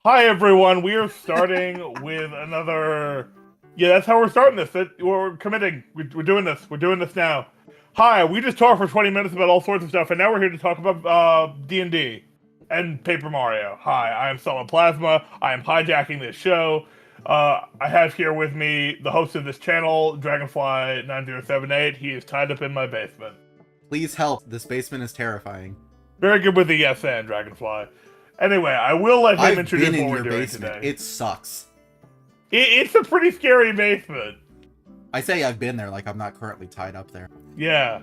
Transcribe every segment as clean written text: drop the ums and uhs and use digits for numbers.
Hi everyone, we are starting with another... Yeah, that's how we're starting this. We're committing. We're doing this. We're doing this now. Hi, we just talked for 20 minutes about all sorts of stuff, and now we're here to talk about D&D and Paper Mario. Hi, I am Solidplasma. I am hijacking this show. I have here with me the host of this channel, Dragonfly9078. He is tied up in my basement. Please help. This basement is terrifying. Very good with the yes and, Dragonfly. Anyway, I will let him I've introduce been in what we're your doing basement. today. It sucks. It's a pretty scary basement. I say I've been there like I'm not currently tied up there. Yeah.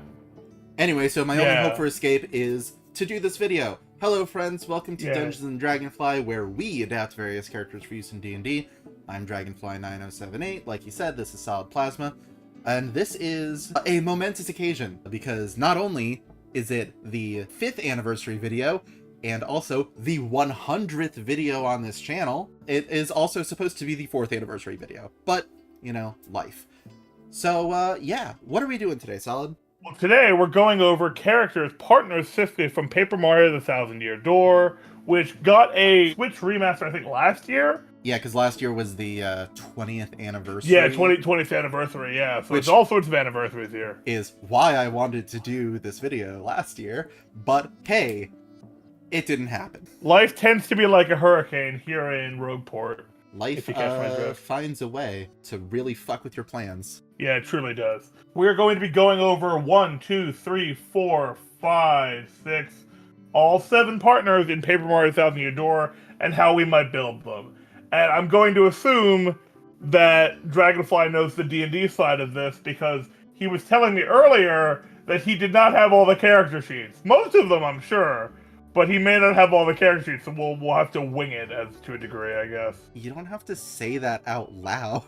Anyway, so my only hope for escape is to do this video. Hello friends, welcome to Dungeons and Dragonfly, where we adapt various characters for use in D&D. I'm Dragonfly9078. Like you said, this is Solidplasma. And this is a momentous occasion, because not only is it the 5th anniversary video, and also the 100th video on this channel, it is also supposed to be the 4th anniversary video. But, you know, life. So, yeah, what are we doing today, Solid? Well, today we're going over characters partners specifically from Paper Mario the Thousand Year Door, which got a Switch remaster, I think, last year. Yeah, because last year was the 20th anniversary. Yeah, 20th anniversary, yeah. So it's all sorts of anniversaries here. Is why I wanted to do this video last year, but hey, it didn't happen. Life tends to be like a hurricane here in Rogueport. Life finds a way to really fuck with your plans. Yeah, it truly does. We're going to be going over 1, 2, 3, 4, 5, 6, all 7 partners in Paper Mario Thousand Year Door, and how we might build them. And I'm going to assume that Dragonfly knows the D&D side of this, because he was telling me earlier that he did not have all the character sheets. Most of them, I'm sure. But he may not have all the character sheets, so we'll have to wing it to a degree, I guess. You don't have to say that out loud.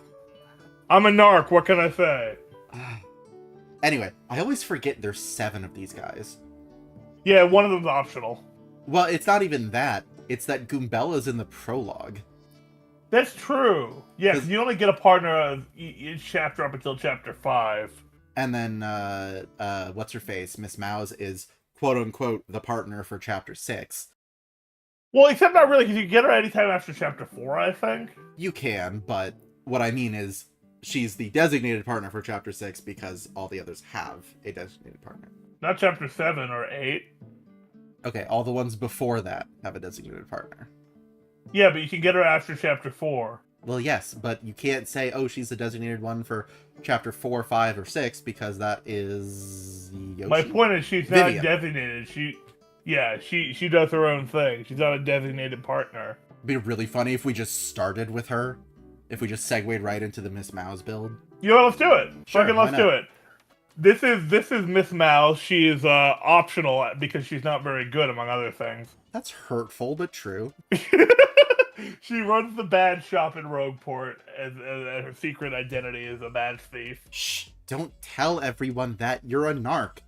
I'm a narc, what can I say? Anyway, I always forget there's 7 of these guys. Yeah, one of them's optional. Well, it's not even that. It's that Goombella's in the prologue. That's true. Yeah, 'cause you only get a partner of each chapter up until chapter 5. And then, what's-her-face, Miss Mouse, is quote-unquote the partner for chapter 6. Well, except not really, because you get her anytime after chapter 4, I think. You can, but what I mean is she's the designated partner for chapter 6 because all the others have a designated partner. Not chapter 7 or 8. Okay, all the ones before that have a designated partner. Yeah, but you can get her after chapter 4. Well, yes, but you can't say, oh, she's the designated one for chapter 4, 5, or 6, because that is Yoshi? My point is she's not designated. She does her own thing. She's not a designated partner. It'd be really funny if we just started with her. If we just segued right into the Miss Mouse build. You know what, let's do it. Sure, Fucking let's do it. This is Miss Mouse. She is optional because she's not very good, among other things. That's hurtful, but true. She runs the badge shop in Rogueport, and her secret identity is a badge thief. Shh! Don't tell everyone that. You're a narc.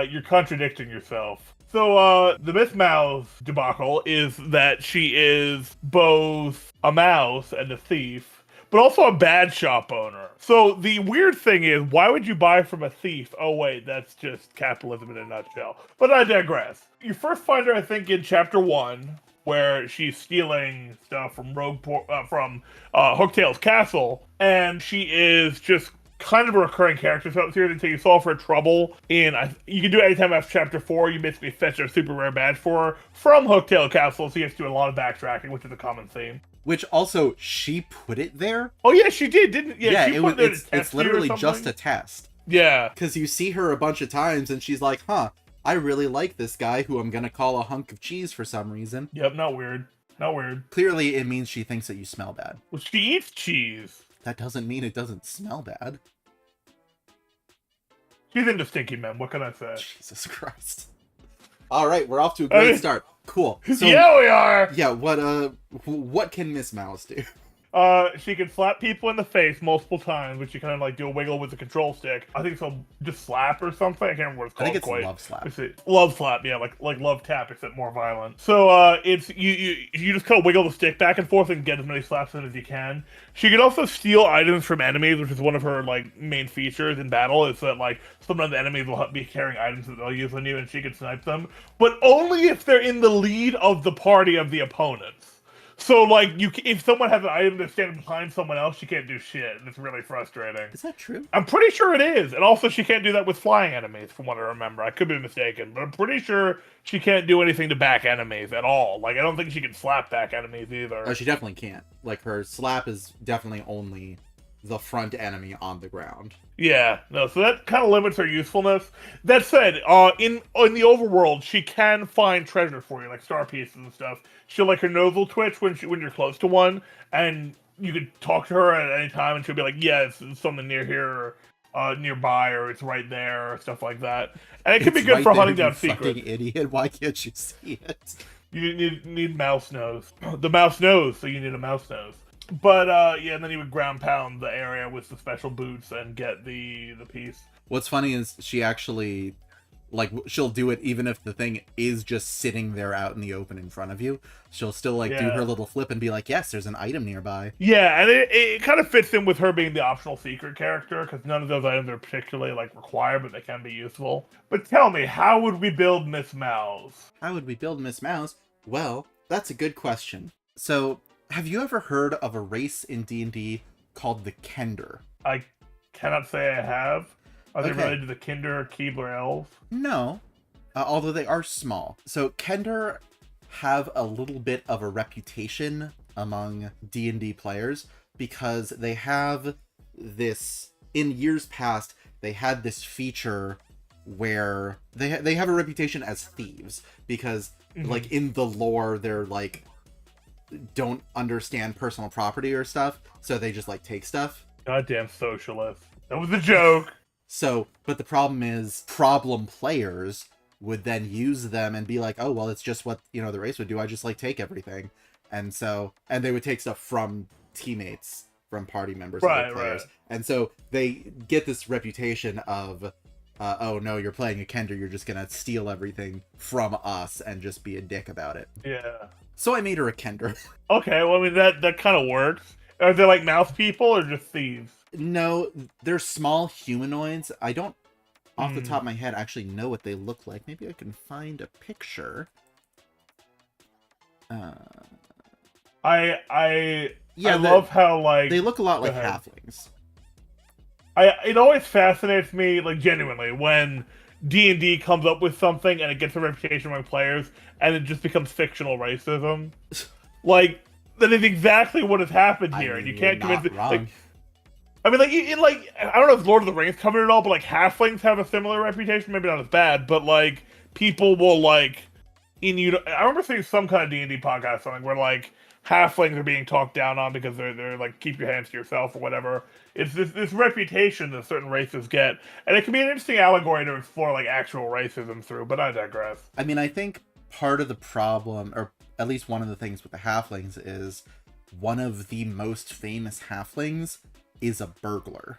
You're contradicting yourself. So, the Miss Mouse debacle is that she is both a mouse and a thief, but also a badge shop owner. So, the weird thing is, why would you buy from a thief? Oh wait, that's just capitalism in a nutshell. But I digress. You first find her, I think, in chapter 1, where she's stealing stuff from Hooktail's castle, and she is just kind of a recurring character throughout the series until you solve her trouble in, you can do it anytime after chapter 4, you basically fetch a super rare badge for her from Hooktail Castle, so you have to do a lot of backtracking, which is a common theme. Which also, she put it there? Oh yeah, she did, didn't yeah, it's literally just a test. Yeah. Because you see her a bunch of times and she's like, huh, I really like this guy who I'm gonna call a hunk of cheese for some reason. Yep, not weird. Not weird. Clearly it means she thinks that you smell bad. Well, she eats cheese. That doesn't mean it doesn't smell bad. She's into stinky men, what can I say? Jesus Christ. Alright, we're off to a great start. Cool. So, yeah, we are! Yeah, what can Miss Mouse do? She can slap people in the face multiple times, which you kind of like do a wiggle with the control stick. I think so, just slap or something. I can't remember what it's called. I think it's love slap. Love slap, yeah, like love tap, except more violent. So it's you just kind of wiggle the stick back and forth and get as many slaps in as you can. She can also steal items from enemies, which is one of her like main features in battle. Is that like sometimes enemies will be carrying items that they'll use on you, and she can snipe them, but only if they're in the lead of the party of the opponents. So, like, if someone has an item that's standing behind someone else, she can't do shit, and it's really frustrating. Is that true? I'm pretty sure it is. And also, she can't do that with flying enemies, from what I remember. I could be mistaken, but I'm pretty sure she can't do anything to back enemies at all. Like, I don't think she can slap back enemies either. Oh, she definitely can't. Like, her slap is definitely only the front enemy on the ground. Yeah, no, so that kind of limits her usefulness. That said, in the overworld, she can find treasure for you, like star pieces and stuff. She'll like her nose will twitch when you're close to one, and you could talk to her at any time, and she'll be like, "Yeah, it's something near here, or nearby, or it's right there, or stuff like that." And it can be good right for there, hunting down you secrets. fucking idiot! Why can't you see it? You need mouse nose. The mouse knows, so you need a mouse nose. But yeah, and then he would ground pound the area with the special boots and get the piece. What's funny is she actually, like, she'll do it even if the thing is just sitting there out in the open in front of you. She'll still like do her little flip and be like, "Yes, there's an item nearby." Yeah, and it kind of fits in with her being the optional secret character because none of those items are particularly like required, but they can be useful. But tell me, how would we build Miss Mouse? How would we build Miss Mouse? Well, that's a good question. So, have you ever heard of a race in D&D called the Kender? I cannot say I have. Are they related to the Kinder Keebler elves? No, although they are small. So Kender have a little bit of a reputation among D&D players because they have this, in years past, they had this feature where they have a reputation as thieves because like in the lore they're like don't understand personal property or stuff, so they just like take stuff. Goddamn socialist. That was a joke. So, but the problem is problem players would then use them and be like, "Oh, well, it's just what, you know, the race would do. I just like take everything." And they would take stuff from teammates, from party members, other players. Right. And so they get this reputation of oh no, you're playing a Kender, you're just gonna steal everything from us and just be a dick about it. Yeah. So I made her a Kender. Okay, well, I mean, that kind of works. Are they like mouse people or just thieves? No, they're small humanoids. I don't, off the top of my head, actually know what they look like. Maybe I can find a picture. I love how, like... They look a lot like halflings. It always fascinates me, like, genuinely, when D&D comes up with something and it gets a reputation among players and it just becomes fictional racism. Like, that is exactly what has happened here, and you can't convince it. Like, I mean, like, I don't know if Lord of the Rings covered it all, but, like, halflings have a similar reputation. Maybe not as bad, but, like, people will, like, I remember seeing some kind of D&D podcast, something where, like, halflings are being talked down on because they're like, keep your hands to yourself or whatever. It's this reputation that certain races get, and it can be an interesting allegory to explore, like, actual racism through, but I digress. I mean, I think part of the problem, or at least one of the things with the halflings, is one of the most famous halflings is a burglar.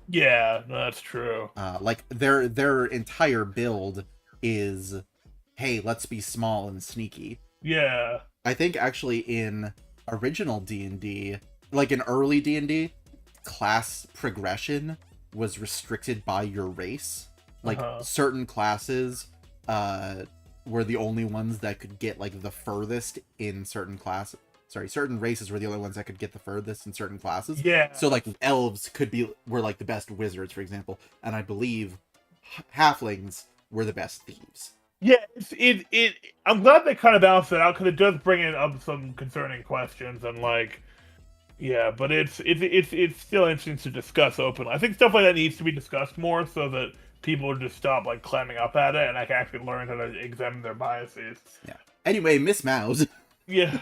Yeah, that's true. Like, their entire build is, hey, let's be small and sneaky. Yeah. I think actually in original D&D, like in early D&D, class progression was restricted by your race. Like, certain classes were the only ones that could get, like, the furthest in certain classes. Sorry, certain races were the only ones that could get the furthest in certain classes. Yeah. So, like, elves were, like, the best wizards, for example. And I believe halflings were the best thieves. Yeah, I'm glad they kind of balanced it out, because it does bring in up some concerning questions, and, like, yeah, but it's still interesting to discuss openly. I think stuff like that needs to be discussed more so that people would just stop, like, clamming up at it, and I can actually learn how to examine their biases. Yeah. Anyway, Miss Mouse. Yeah.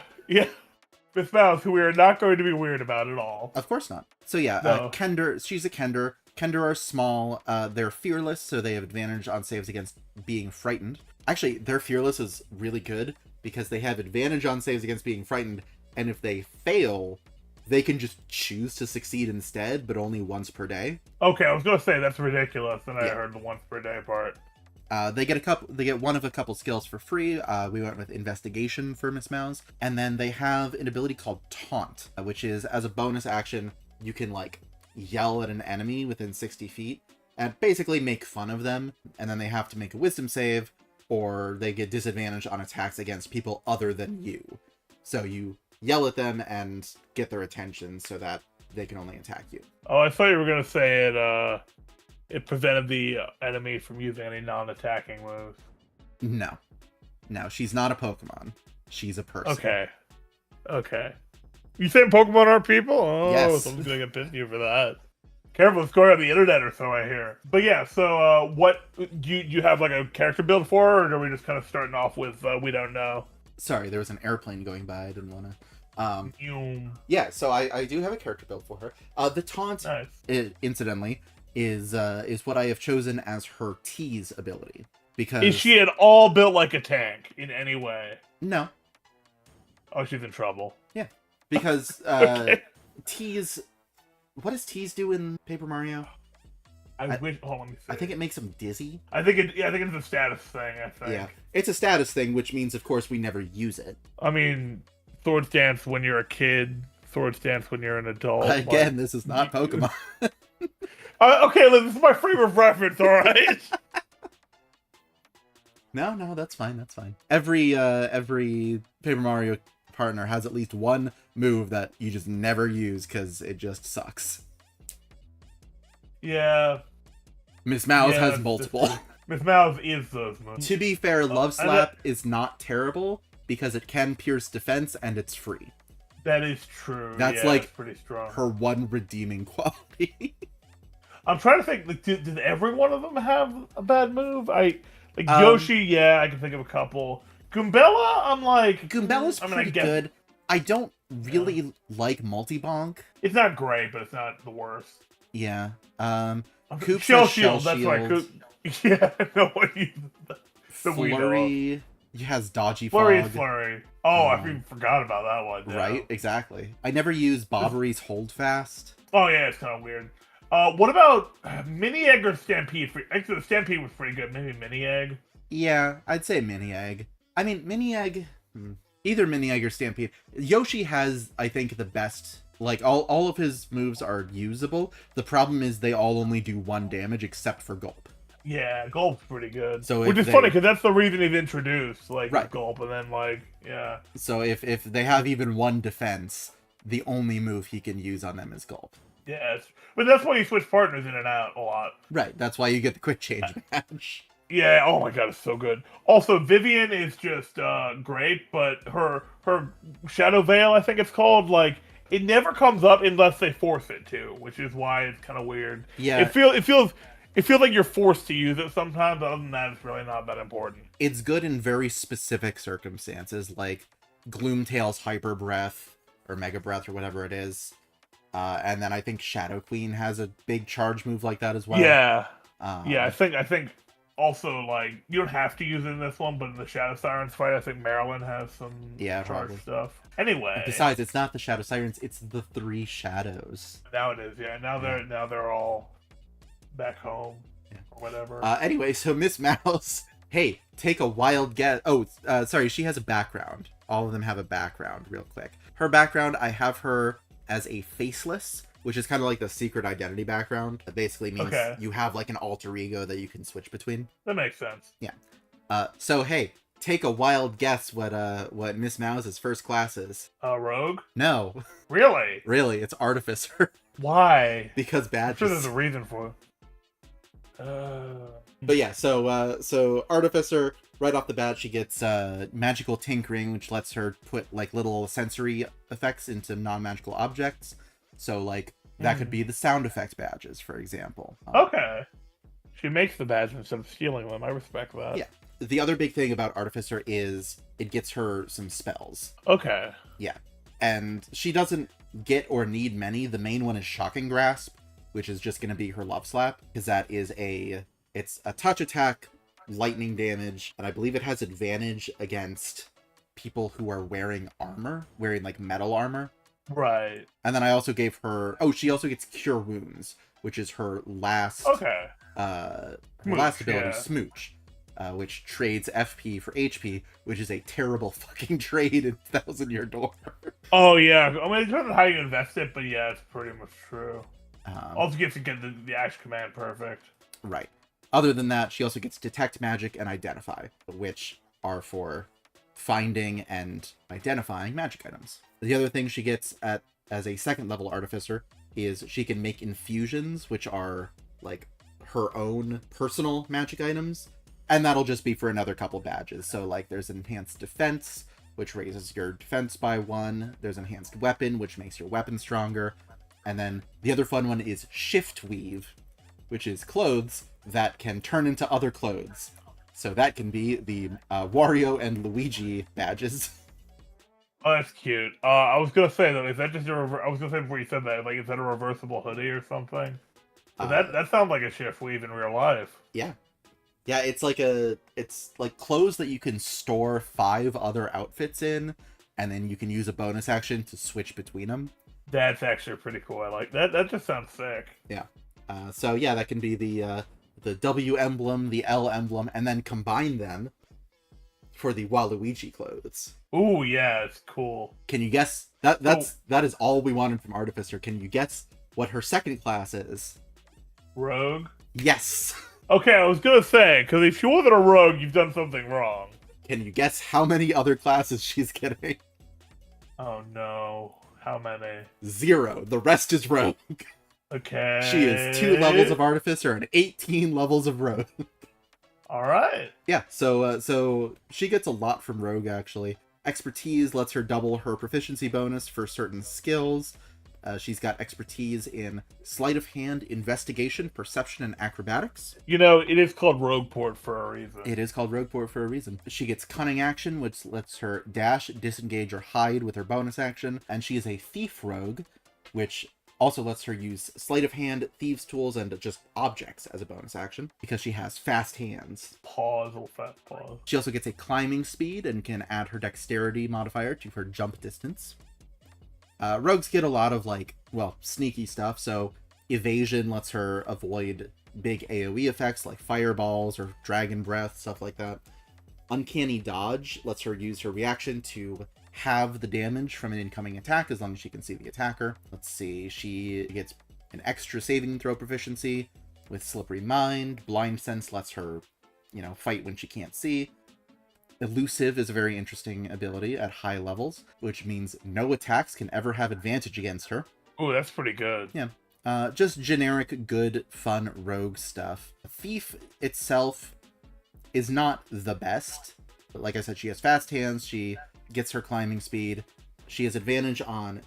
Miss Mouse, who we are not going to be weird about at all. Of course not. So yeah, no. Kender, she's a Kender. Kender are small, they're fearless, so they have advantage on saves against being frightened. Actually, their fearless is really good, because they have advantage on saves against being frightened, and if they fail, they can just choose to succeed instead, but only once per day. Okay, I was gonna say that's ridiculous, and I heard the once per day part. They get one of a couple skills for free. We went with Investigation for Miss Mouse, and then they have an ability called Taunt, which is, as a bonus action, you can, like, yell at an enemy within 60 feet and basically make fun of them, and then they have to make a wisdom save, or they get disadvantage on attacks against people other than you. So you yell at them and get their attention so that they can only attack you. Oh, I thought you were gonna say it prevented the enemy from using any non-attacking moves. No. No, she's not a Pokemon. She's a person. Okay. You saying Pokemon are people? Oh, Yes. someone's gonna get pissed at you for that. Careful, it's going on the internet or so, I hear. But yeah, so what do you have like a character build for her, or are we just kind of starting off with we don't know? Sorry, there was an airplane going by. I didn't want to. You... Yeah, so I do have a character build for her. The taunt, Nice. incidentally, is what I have chosen as her tease ability. Because Is she at all built like a tank in any way? No. Oh, she's in trouble. Yeah, because Okay. tease. What does tease do in Paper Mario? I wish. Hold on, let me see. I think it makes him dizzy. I think it's a status thing. I think. Yeah, it's a status thing, which means, of course, we never use it. I mean, Swords Dance when you're a kid. Swords Dance when you're an adult. Again, this is not Pokemon. Okay, this is my frame of reference. All right. No, that's fine. That's fine. Every Paper Mario partner has at least one move that you just never use because it just sucks. Yeah. Miss Mouse has multiple. Miss Mouse is those moves. To be fair, Love Slap is not terrible because it can pierce defense and it's free. That is true. That's like pretty strong. Her one redeeming quality. I'm trying to think. Like, did every one of them have a bad move? Yoshi, yeah, I can think of a couple. Goombella, I'm like... Goombella's pretty good. I don't really like Multi-Bonk. It's not great, but it's not the worst. Yeah. Coop Shell Shield, that's right. Yeah, no one uses that. Flurry has Dodgy Fog. Flurry is Flurry. Oh, I even forgot about that one. Yeah. Right, exactly. I never use Bobbery's Hold Fast. Oh, yeah, it's kind of weird. What about Mini Egg or Stampede? Actually, the Stampede was pretty good. Maybe Mini Egg? Yeah, I'd say Mini Egg. I mean, Mini Egg... Either Mini Egg or Stampede. Yoshi has, I think, the best... Like, all of his moves are usable. The problem is they all only do 1 damage, except for Gulp. Yeah, Gulp's pretty good. So Which is funny, because that's the reason they've introduced, like, Gulp, and then, like, yeah. So if they have even 1 defense, the only move he can use on them is Gulp. Yeah, but that's why you switch partners in and out a lot. Right, that's why you get the quick change match. Yeah, oh my god, it's so good. Also, Vivian is just great, but her Shadow Veil, I think it's called, like, it never comes up unless they force it to, which is why it's kind of weird. Yeah. It feels like you're forced to use it sometimes, but other than that, it's really not that important. It's good in very specific circumstances, like Gloomtail's Hyper Breath, or Mega Breath, or whatever it is. And then I think Shadow Queen has a big charge move like that as well. Yeah. Yeah, I think also, like, you don't have to use it in this one, but in the Shadow Sirens fight, I think Marilyn has some charge stuff. Anyway. And besides, it's not the Shadow Sirens, it's the 3 Shadows. Now it is, yeah. Now they're all back home, or whatever. Anyway, so Miss Mouse, hey, take a wild guess. Oh, sorry, she has a background. All of them have a background, real quick. Her background, I have her as a faceless, which is kind of like the secret identity background. That basically means you have like an alter ego that you can switch between. That makes sense. Yeah. So hey, take a wild guess what Miss Mouse's first class is. Rogue? No. Really? Really, it's Artificer. Why? Because badges. I'm sure there's a reason for it. But yeah, so Artificer, right off the bat, she gets magical tinkering, which lets her put like little sensory effects into non-magical objects. So like that could be the sound effect badges, for example. Okay. She makes the badges instead of stealing them. I respect that. Yeah. The other big thing about Artificer is it gets her some spells. Okay. Yeah. And she doesn't get or need many. The main one is Shocking Grasp, which is just going to be her Love Slap, because that is it's a touch attack, lightning damage, and I believe it has advantage against people who are wearing like metal armor. Right. And then I also gave her... Oh, she also gets Cure Wounds, which is her last... Okay. Her last ability, Smooch, which trades FP for HP, which is a terrible fucking trade in Thousand Year Door. Oh, yeah. I mean, it depends on how you invest it, but yeah, it's pretty much true. Also gets to get the action command perfect. Right. Other than that, she also gets Detect Magic and Identify, which are for finding and identifying magic items. The other thing she gets as a second level artificer is she can make infusions, which are like her own personal magic items, and that'll just be for another couple badges. So like there's enhanced defense, which raises your defense by 1. There's enhanced weapon, which makes your weapon stronger. And then the other fun one is shift weave, which is clothes that can turn into other clothes. So that can be the Wario and Luigi badges. Oh, that's cute. I was gonna say though, is that just I was gonna say before you said that, like, is that a reversible hoodie or something? That sounds like a shift weave in real life. Yeah, yeah. It's like clothes that you can store 5 other outfits in, and then you can use a bonus action to switch between them. That's actually pretty cool. I like that. That just sounds sick. Yeah. So yeah, that can be the W emblem, the L emblem, and then combine them for the Waluigi clothes. Ooh, yeah, it's cool. Can you guess that is all we wanted from Artificer? Can you guess what her second class is? Rogue? Yes. Okay, I was gonna say, because if she wasn't a rogue, you've done something wrong. Can you guess how many other classes she's getting? Oh no. How many? 0. The rest is rogue. Okay. She is 2 levels of Artificer and 18 levels of rogue. All right. Yeah, so she gets a lot from rogue, actually. Expertise lets her double her proficiency bonus for certain skills. She's got expertise in sleight of hand, investigation, perception, and acrobatics. You know, it is called Rogueport for a reason. It is called Rogueport for a reason. She gets cunning action, which lets her dash, disengage, or hide with her bonus action. And she is a thief rogue, which also lets her use sleight of hand, thieves' tools, and just objects as a bonus action, because she has fast hands. Pause, little fast pause. She also gets a climbing speed and can add her dexterity modifier to her jump distance. Rogues get a lot of, like, well, sneaky stuff, so evasion lets her avoid big AoE effects like fireballs or dragon breath, stuff like that. Uncanny dodge lets her use her reaction to halve the damage from an incoming attack as long as she can see the attacker. Let's see, she gets an extra saving throw proficiency with Slippery Mind. Blind Sense lets her, fight when she can't see. Elusive is a very interesting ability at high levels, which means no attacks can ever have advantage against her. Ooh, that's pretty good. Yeah. Just generic, good, fun rogue stuff. Thief itself is not the best. But like I said, she has fast hands, she gets her climbing speed. She has advantage on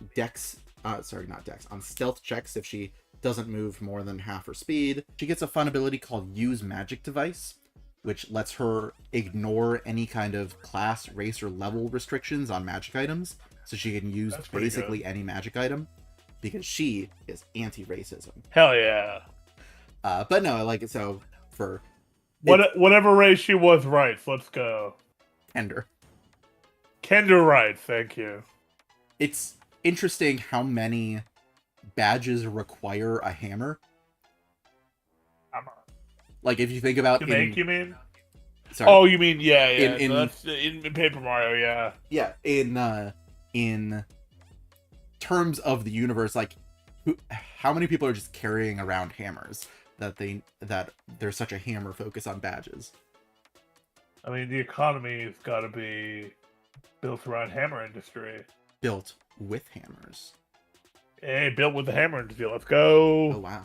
on stealth checks if she doesn't move more than half her speed. She gets a fun ability called Use Magic Device, which lets her ignore any kind of class, race, or level restrictions on magic items. So she can use basically any magic item, because she is anti-racism. Hell yeah. But no, I like it. So for whatever race she was, rights. Let's go. Kender rights. Thank you. It's interesting how many badges require a hammer. Like, if you think about... To make, you mean? Sorry. Oh, you mean, yeah. In Paper Mario, yeah. Yeah, in terms of the universe, like, how many people are just carrying around hammers that there's such a hammer focus on badges? I mean, the economy's got to be built around hammer industry. Built with hammers. Hey, built with the hammer industry. Let's go. Oh, wow.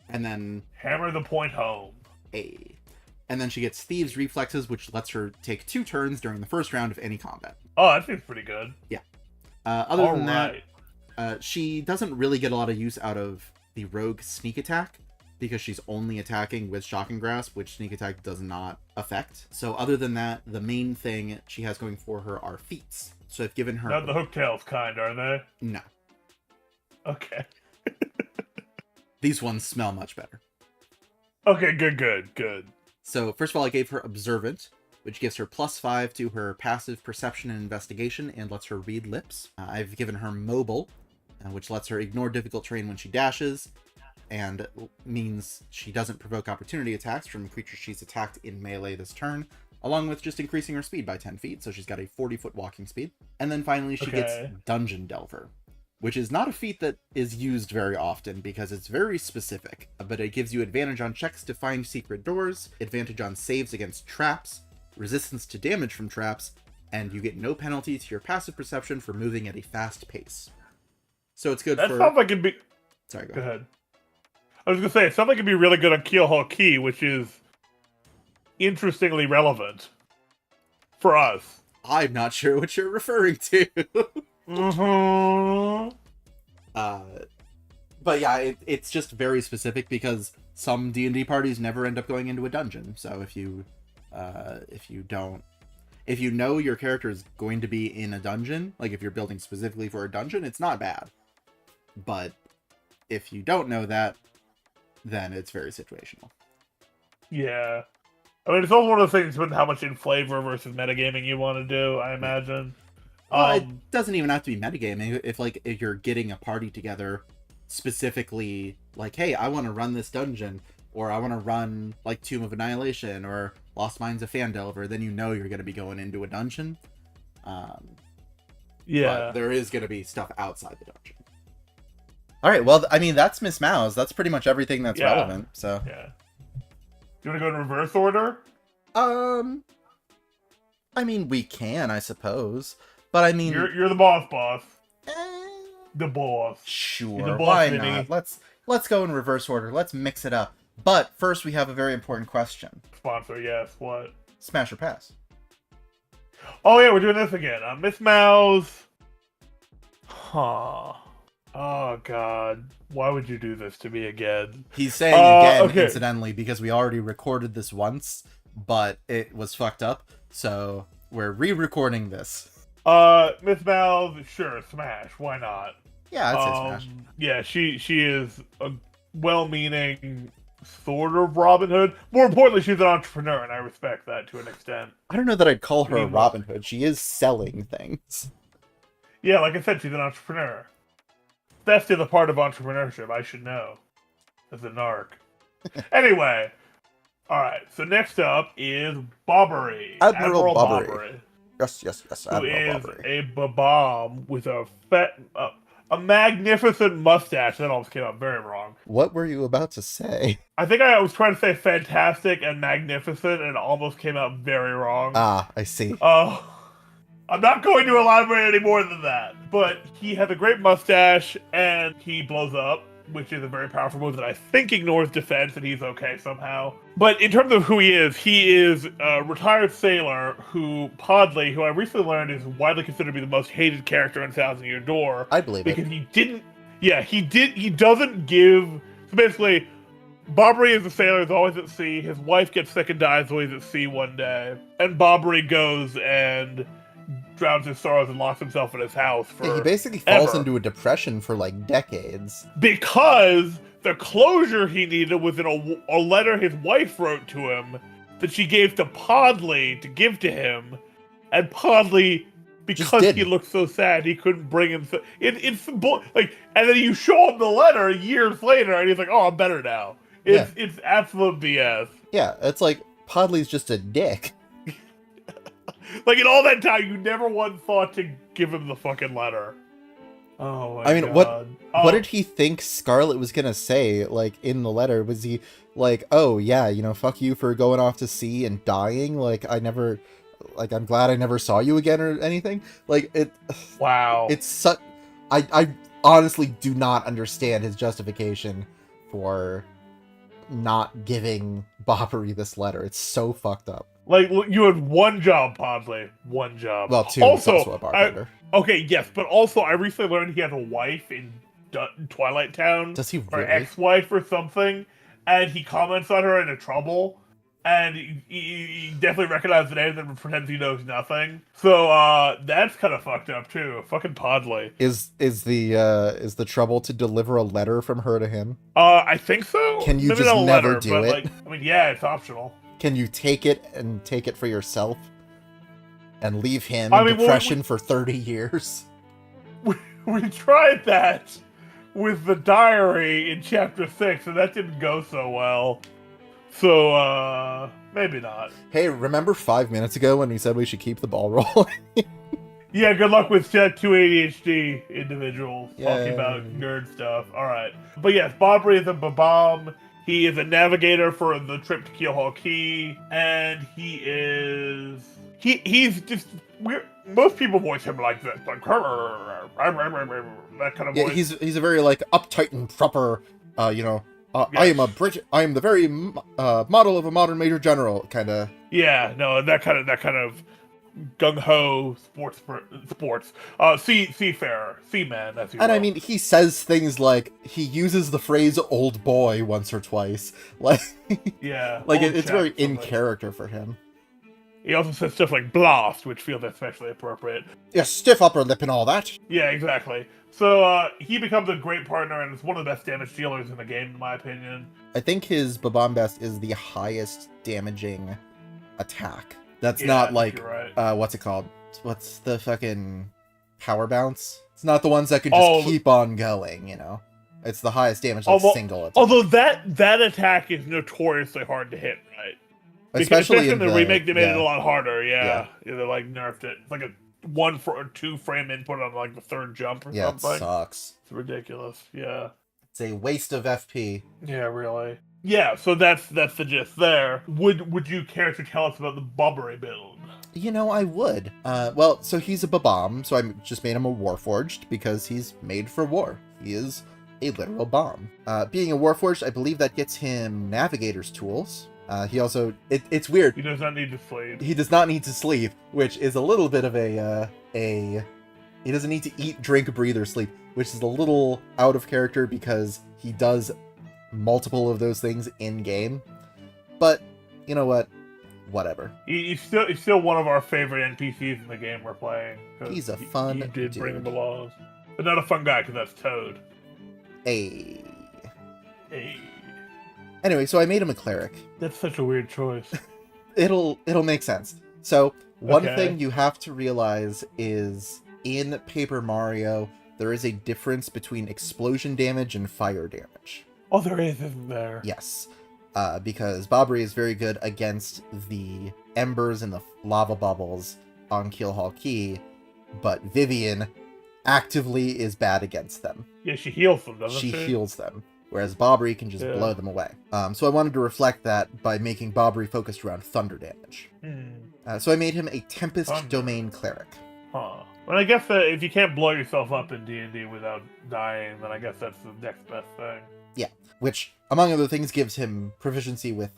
And then... Hammer the point home. And then she gets Thieves' Reflexes, which lets her take 2 turns during the first round of any combat. Oh, that seems pretty good. Yeah. Other than that, she doesn't really get a lot of use out of the rogue sneak attack, because she's only attacking with Shocking Grasp, which sneak attack does not affect. So other than that, the main thing she has going for her are feats. So I've given her... Not the hooktails kind, are they? No. Okay. These ones smell much better. Okay, good. So, first of all, I gave her Observant, which gives her +5 to her passive perception and investigation and lets her read lips. I've given her Mobile, which lets her ignore difficult terrain when she dashes, and means she doesn't provoke opportunity attacks from creatures she's attacked in melee this turn, along with just increasing her speed by 10 feet, so she's got a 40-foot walking speed. And then finally, she gets Dungeon Delver, which is not a feat that is used very often because it's very specific, but it gives you advantage on checks to find secret doors, advantage on saves against traps, resistance to damage from traps, and you get no penalty to your passive perception for moving at a fast pace. So it's good that for... sounds like it'd be... Sorry, go ahead. I was going to say, it sounds like it'd be really good on Keelhaul Key, which is interestingly relevant for us. I'm not sure what you're referring to. Mm-hmm. But yeah, it's just very specific because some D&D parties never end up going into a dungeon. So if you know your character is going to be in a dungeon, like if you're building specifically for a dungeon, it's not bad. But if you don't know that, then it's very situational. Yeah. I mean, it's also one of those things with how much in flavor versus metagaming you want to do, I imagine. It doesn't even have to be metagaming. If you're getting a party together specifically, like, hey, I want to run this dungeon, or I want to run, like, Tomb of Annihilation, or Lost Mines of Phandelver, then you know you're going to be going into a dungeon. Yeah. But there is going to be stuff outside the dungeon. Alright, well, I mean, that's Miss Mouse. That's pretty much everything that's relevant, so... Yeah. Do you want to go in reverse order? I mean, we can, I suppose. But I mean... You're the boss. The boss. Sure, the boss, why Vinny. not? Let's go in reverse order. Let's mix it up. But first, we have a very important question. Sponsor, yes. What? Smash or pass? Oh, yeah, we're doing this again. Miss Mouse. Huh. Oh, God. Why would you do this to me again? He's saying again, okay. Incidentally, because we already recorded this once, but it was fucked up. So we're re-recording this. Miss Mouse, sure, smash. Why not? Yeah, I'd say smash. Yeah, she is a well-meaning sort of Robin Hood. More importantly, she's an entrepreneur, and I respect that to an extent. I don't know that I'd call her a Robin Hood. She is selling things. Yeah, like I said, she's an entrepreneur. Theft is a part of entrepreneurship, I should know. As a narc. Anyway. Alright, so next up is Bobbery. Admiral Bobbery. Yes, Admiral Bobbery. A babam with a magnificent mustache. That almost came out very wrong. What were you about to say? I think I was trying to say fantastic and magnificent, and it almost came out very wrong. Ah, I see. I'm not going to elaborate any more than that. But he has a great mustache, and he blows up, which is a very powerful move that I think ignores defense, and he's okay somehow. But in terms of who he is a retired sailor who, Podley, who I recently learned is widely considered to be the most hated character in Thousand Year Door. I believe it. Because he doesn't give... So basically, Bobbery is a sailor who's always at sea. His wife gets sick and dies while he's at sea one day. And Bobbery goes and drowns his sorrows and locks himself in his house for he basically falls into a depression for like decades. Because the closure he needed was in a letter his wife wrote to him that she gave to Podley to give to him. And Podley, because he looked so sad, he couldn't bring him... It's like, and then you show him the letter years later, and he's like, oh, I'm better now. It's absolute BS. Yeah, it's like, Podley's just a dick. Like, in all that time, you never once thought to give him the fucking letter. Oh, my God. What did he think Scarlet was gonna say, like, in the letter? Was he like, oh, yeah, you know, fuck you for going off to sea and dying? Like, I'm glad I never saw you again or anything? Like, Wow. It's such... I honestly do not understand his justification for not giving Bobbery this letter. It's so fucked up. Like, you had one job, Podley. One job. Well, two. Also a bartender. Okay, yes, but also I recently learned he has a wife in Twilight Town. Does he really? Or ex-wife or something. And he comments on her into trouble. And he definitely recognizes the name and pretends he knows nothing. So, that's kind of fucked up, too. Fucking Podley. Is the trouble to deliver a letter from her to him? I think so. Can you just never do it? Like, I mean, yeah, it's optional. Can you take it for yourself? And leave him in depression for 30 years? We tried that with the diary in chapter 6, and that didn't go so well. So, maybe not. Hey, remember 5 minutes ago when we said we should keep the ball rolling? Yeah, good luck with two ADHD individuals talking about nerd stuff. Alright. But yes, Bobbery is a babam. He is a navigator for the trip to Keelhaul Key, and he he's just weird. Most people voice him like this, like that kind of Yeah, voice. he's a very like uptight and proper, Yes. I am the very model of a modern major general kind of. Yeah, no, that kind of gung ho sports. Seafarer, seaman, as you And will. I mean, he says things like he uses the phrase "old boy" once or twice, like Yeah, like old it's chap, very in something. character for him. He also says stuff like blast, which feels especially appropriate. Yeah, stiff upper lip and all that. Yeah, exactly. So he becomes a great partner and is one of the best damage dealers in the game, in my opinion. I think his Bobombast is the highest damaging attack. That's Yeah, not I like think you're right. what's it called? What's the fucking power bounce? It's not the ones that can just keep on going, you know. It's the highest damage single attack. Although that attack is notoriously hard to hit, right? Especially in the remake, they made it a lot harder. Yeah. They like nerfed it. It's like a 1 or 2 frame input on like the third jump or something. Yeah, it sucks. It's ridiculous. Yeah. It's a waste of FP. Yeah, really. Yeah, so that's the gist there. Would you care to tell us about the Bobbery build? You know, I would. Well, so he's a Babam, so I just made him a Warforged because he's made for war. He is a literal bomb. Being a Warforged, I believe that gets him Navigator's tools. He also, it's weird. He does not need to sleep. He does not need to sleep, which is a little bit of he doesn't need to eat, drink, breathe, or sleep, which is a little out of character because he does multiple of those things in game. But you know what? Whatever. He's still one of our favorite NPCs in the game we're playing. He's a fun He did dude. bring him along, but not a fun guy because that's Toad. Hey. Hey. Anyway, so I made him a cleric. That's such a weird choice. It'll make sense. So one Okay. thing you have to realize is in Paper Mario, there is a difference between explosion damage and fire damage. Oh, there is, isn't there? Yes. Because Bobbery is very good against the embers and the lava bubbles on Keelhaul Key, but Vivian actively is bad against them. Yeah, she heals them, doesn't she? She heals them, whereas Bobbery can just blow them away. So I wanted to reflect that by making Bobbery focused around thunder damage. So I made him a Tempest Domain Cleric. Huh. Well, I guess that if you can't blow yourself up in D&D without dying, then I guess that's the next best thing. Yeah, which, among other things, gives him proficiency with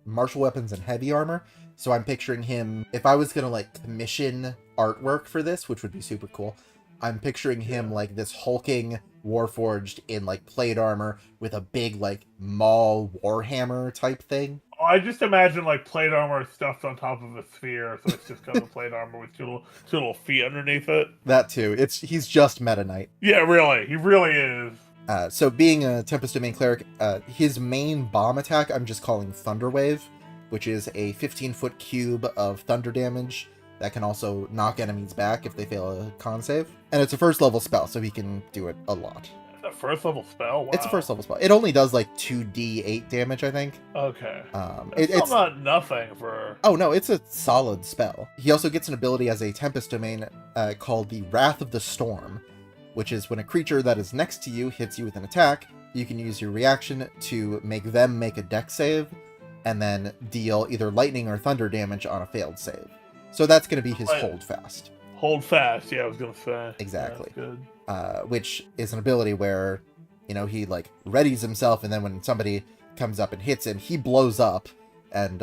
martial weapons and heavy armor. So I'm picturing him, if I was going to, like, commission artwork for this, which would be super cool, I'm picturing him like this hulking Warforged in, like, plate armor with a big, like, Maul Warhammer type thing. I just imagine, like, plate armor stuffed on top of a sphere, so it's just kind of plate armor with two little feet underneath it. That too. He's just Meta Knight. Yeah, really. He really is. So being a Tempest Domain Cleric, his main bomb attack I'm just calling Thunder Wave, which is a 15-foot cube of thunder damage that can also knock enemies back if they fail a con save. And it's a first level spell, so he can do it a lot. It's a first level spell? Wow. It's a first level spell. It only does like 2d8 damage, I think. Okay. It's not nothing for... Oh no, it's a solid spell. He also gets an ability as a Tempest Domain called the Wrath of the Storm, which is when a creature that is next to you hits you with an attack, you can use your reaction to make them make a dex save, and then deal either lightning or thunder damage on a failed save. So that's going to be his Hold Fast. Hold Fast, yeah, I was going to say. Exactly. Yeah, good. Which is an ability where, you know, he, like, readies himself, and then when somebody comes up and hits him, he blows up and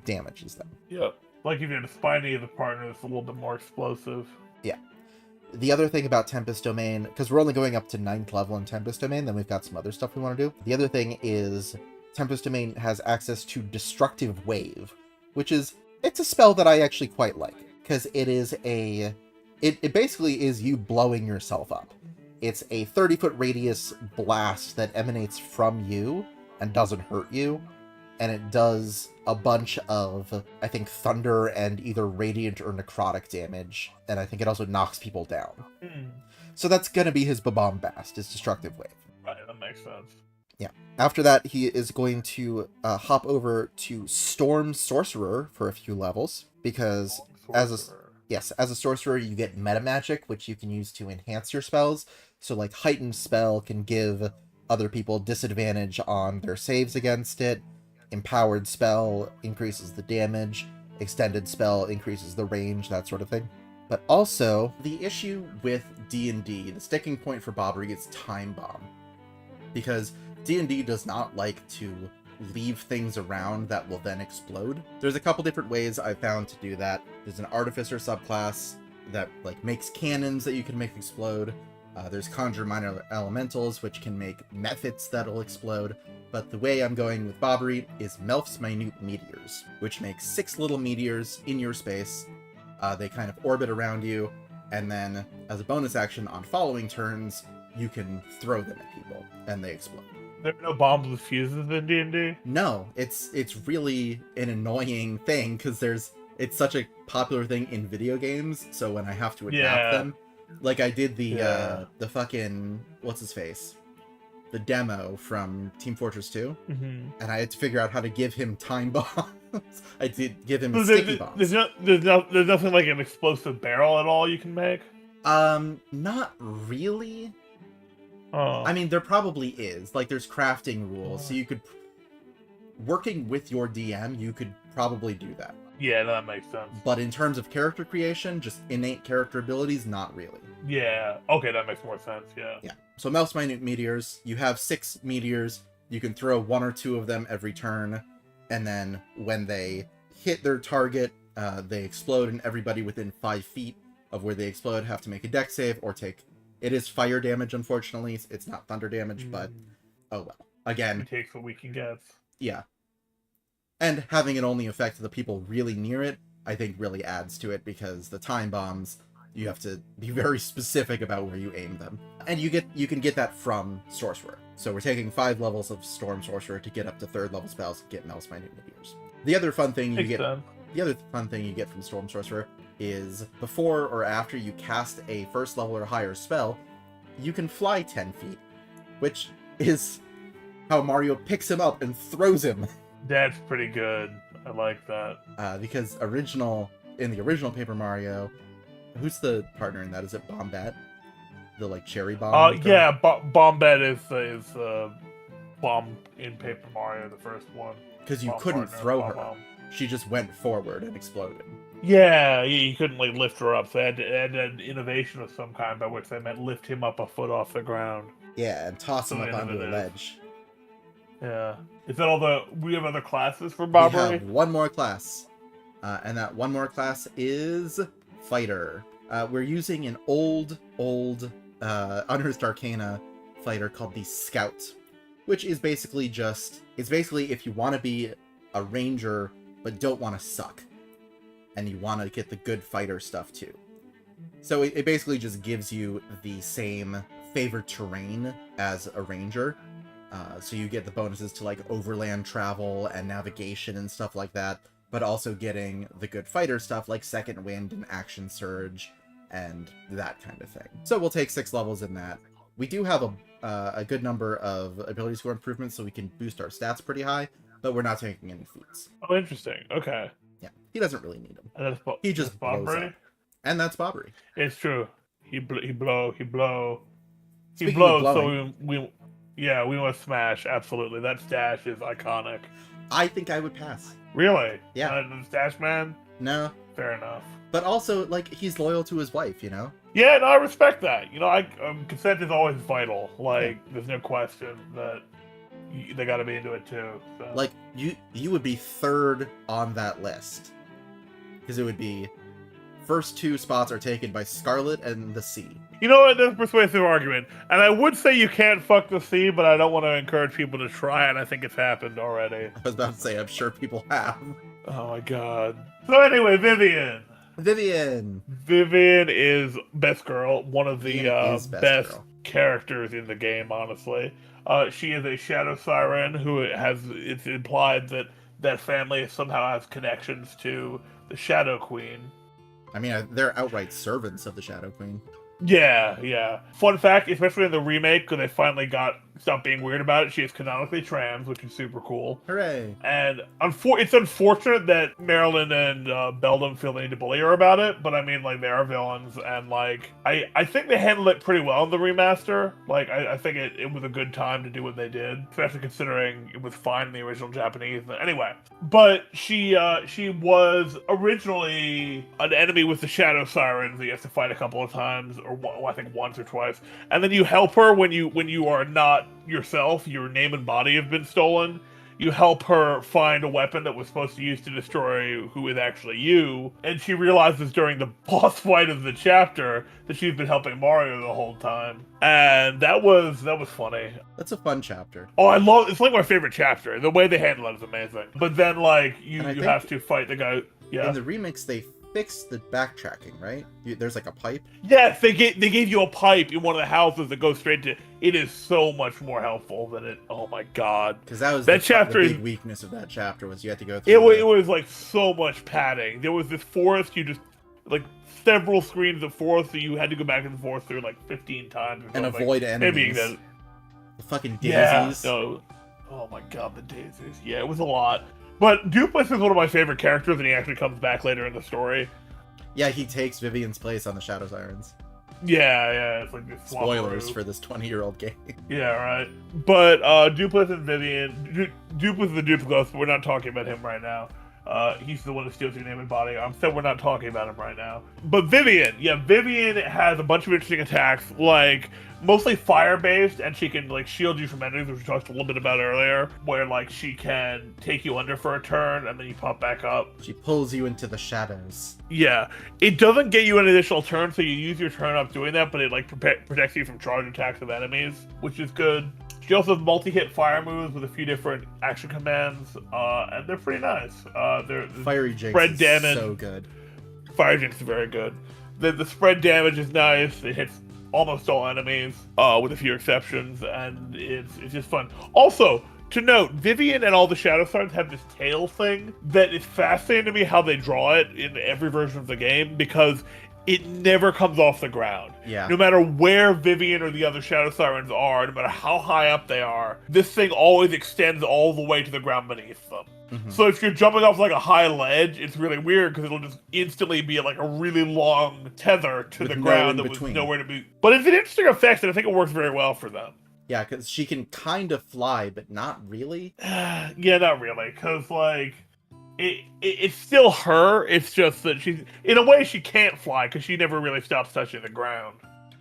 damages them. Yep. Like if you're the spiny of the partner, it's a little bit more explosive. Yeah. The other thing about Tempest Domain, because we're only going up to 9th level in Tempest Domain, then we've got some other stuff we want to do. The other thing is Tempest Domain has access to Destructive Wave, which is, it's a spell that I actually quite like, because it is it basically is you blowing yourself up. It's a 30-foot radius blast that emanates from you and doesn't hurt you, and it does a bunch of, I think, thunder and either radiant or necrotic damage, and I think it also knocks people down. So that's going to be his Bobombast, his Destructive Wave. Right, that makes sense. Yeah. After that, he is going to hop over to Storm Sorcerer for a few levels, because as a sorcerer, you get meta magic, which you can use to enhance your spells. So, like, Heightened Spell can give other people disadvantage on their saves against it. Empowered Spell increases the damage. extended spell increases the range, that sort of thing. But also, the issue with D&D, the sticking point for Bobbery is Time Bomb. Because D&D does not like to leave things around that will then explode. There's a couple different ways I've found to do that. There's an Artificer subclass that makes cannons that you can make explode. There's Conjure Minor Elementals, which can make methods that'll explode. But the way I'm going with Bobbery is Melf's Minute Meteors, which makes 6 little meteors in your space. They kind of orbit around you, and then as a bonus action on following turns, you can throw them at people, and they explode. There are no bombs with fuses in D&D? No, it's really an annoying thing, because it's such a popular thing in video games, so when I have to adapt them, like I did the fucking, what's his face? The demo from Team Fortress 2, and I had to figure out how to give him time bombs. I did give him sticky bombs. There's nothing like an explosive barrel at all you can make? Not really. Oh. I mean, there probably is. Like, there's crafting rules, so you could... Working with your DM, you could probably do that. Yeah, that makes sense. But in terms of character creation, just innate character abilities, not really. Yeah. Okay, that makes more sense, yeah. Yeah. So Melf's Minute Meteors, you have 6 meteors, you can throw 1 or 2 of them every turn, and then when they hit their target, they explode, and everybody within 5 feet of where they explode have to make a dex save or take... It is fire damage, unfortunately. It's not thunder damage, but oh well. Again... It takes what we can get. Yeah. And having it only affect the people really near it, I think really adds to it, because the time bombs, you have to be very specific about where you aim them. And you can get that from Sorcerer. So we're taking 5 levels of Storm Sorcerer to get up to 3rd level spells to get Melf's Minute Meteors. The other fun thing you get from Storm Sorcerer is before or after you cast a 1st level or higher spell, you can fly 10 feet, which is how Mario picks him up and throws him. That's pretty good. I like that. Because in the original Paper Mario, who's the partner in that? Is it Bombat? The cherry bomb? Yeah, Bombat is bomb in Paper Mario, the first one. Because you couldn't throw her. Bomb. She just went forward and exploded. Yeah, you couldn't lift her up. So they had an innovation of some kind, by which they meant lift him up a foot off the ground. Yeah, and toss him up onto a ledge. Yeah. Is that all we have other classes for Bobbery? We have one more class. And that one more class is Fighter. We're using an old Unearthed Arcana fighter called the Scout, which is basically if you want to be a ranger but don't want to suck, and you want to get the good fighter stuff too. So it basically just gives you the same favored terrain as a ranger. So you get the bonuses to overland travel and navigation and stuff like that, but also getting the good fighter stuff like Second Wind and Action Surge and that kind of thing. So we'll take 6 levels in that. We do have a good number of ability score improvements, so we can boost our stats pretty high, but we're not taking any feats. Oh, interesting. Okay. Yeah, he doesn't really need them. And he just blows up. And that's Bobbery. It's true. He blows. So we want to smash. Absolutely, that stash is iconic. I think I would pass. Really? Yeah. The stash man? No. Fair enough. But also, he's loyal to his wife, Yeah, no, I respect that. Consent is always vital. There's no question that they got to be into it too. So. You would be 3rd on that list, because it would be first 2 spots are taken by Scarlet and the Sea. You know what? That's a persuasive argument, and I would say you can't fuck the Sea, but I don't want to encourage people to try it. I think it's happened already. I was about to say, I'm sure people have. Oh my god. So anyway, Vivian is best girl, one of the best characters in the game, honestly. She is a shadow siren it's implied that family somehow has connections to the Shadow Queen. I mean, they're outright servants of the Shadow Queen. Yeah. Fun fact, especially in the remake, because they finally got stop being weird about it. She is canonically trans, which is super cool. Hooray! And it's unfortunate that Marilyn and Beldam feel they need to bully her about it, but I mean, like, they are villains, and like I think they handled it pretty well in the remaster. Like, I think it was a good time to do what they did, especially considering it was fine in the original Japanese. Anyway, but she was originally an enemy with the Shadow Sirens that you have to fight a couple of times, or I think once or twice, and then you help her when you are not yourself. Your name and body have been stolen. You help her find a weapon that was supposed to use to destroy who is actually you, and she realizes during the boss fight of the chapter that she's been helping Mario the whole time, and that was funny. That's a fun chapter. Oh, it's like my favorite chapter. The way they handle it is amazing. But then, like, you have to fight the guy. Yeah. In the remix, they fixed the backtracking, right? There's like a pipe. Yes, they gave you a pipe in one of the houses that goes straight to. It is so much more helpful than it. Oh my god! Because that was the big weakness of that chapter was you had to go through. It was like so much padding. There was this forest. You just like several screens of forest that you had to go back and forth through like 15 times and avoid enemies. The fucking daisies. Yeah. No. Oh my god, the daisies. Yeah, it was a lot. But Dupless is one of my favorite characters, and he actually comes back later in the story. Yeah, he takes Vivian's place on the Shadow Sirens. Yeah, it's like this spoilers for this 20-year-old game. Yeah, right. But Dupless and Vivian, Dupless is the Duplicus, but we're not talking about him right now. He's the one that steals your name and body. I'm saying we're not talking about him right now. But Vivian has a bunch of interesting attacks, like mostly fire-based, and she can like shield you from enemies, which we talked a little bit about earlier, where like she can take you under for a turn and then you pop back up. She pulls you into the shadows. Yeah, it doesn't get you an additional turn, so you use your turn up doing that, but it like protects you from charge attacks of enemies, which is good. She also has multi-hit fire moves with a few different action commands, and they're pretty nice. They're Fiery Jinx spread is damage. So good. Fire Jinx is very good. The spread damage is nice. It hits almost all enemies, with a few exceptions, and it's just fun. Also, to note, Vivian and all the Shadow Sirens have this tail thing that is fascinating to me how they draw it in every version of the game, because it never comes off the ground. Yeah. No matter where Vivian or the other Shadow Sirens are, no matter how high up they are, this thing always extends all the way to the ground beneath them. Mm-hmm. So if you're jumping off like a high ledge, it's really weird because it'll just instantly be like a really long tether to the ground that was nowhere to be. But it's an interesting effect, and I think it works very well for them. Yeah, because she can kind of fly, but not really. Yeah, not really, because like it's still her. It's just that she's in a way she can't fly because she never really stops touching the ground.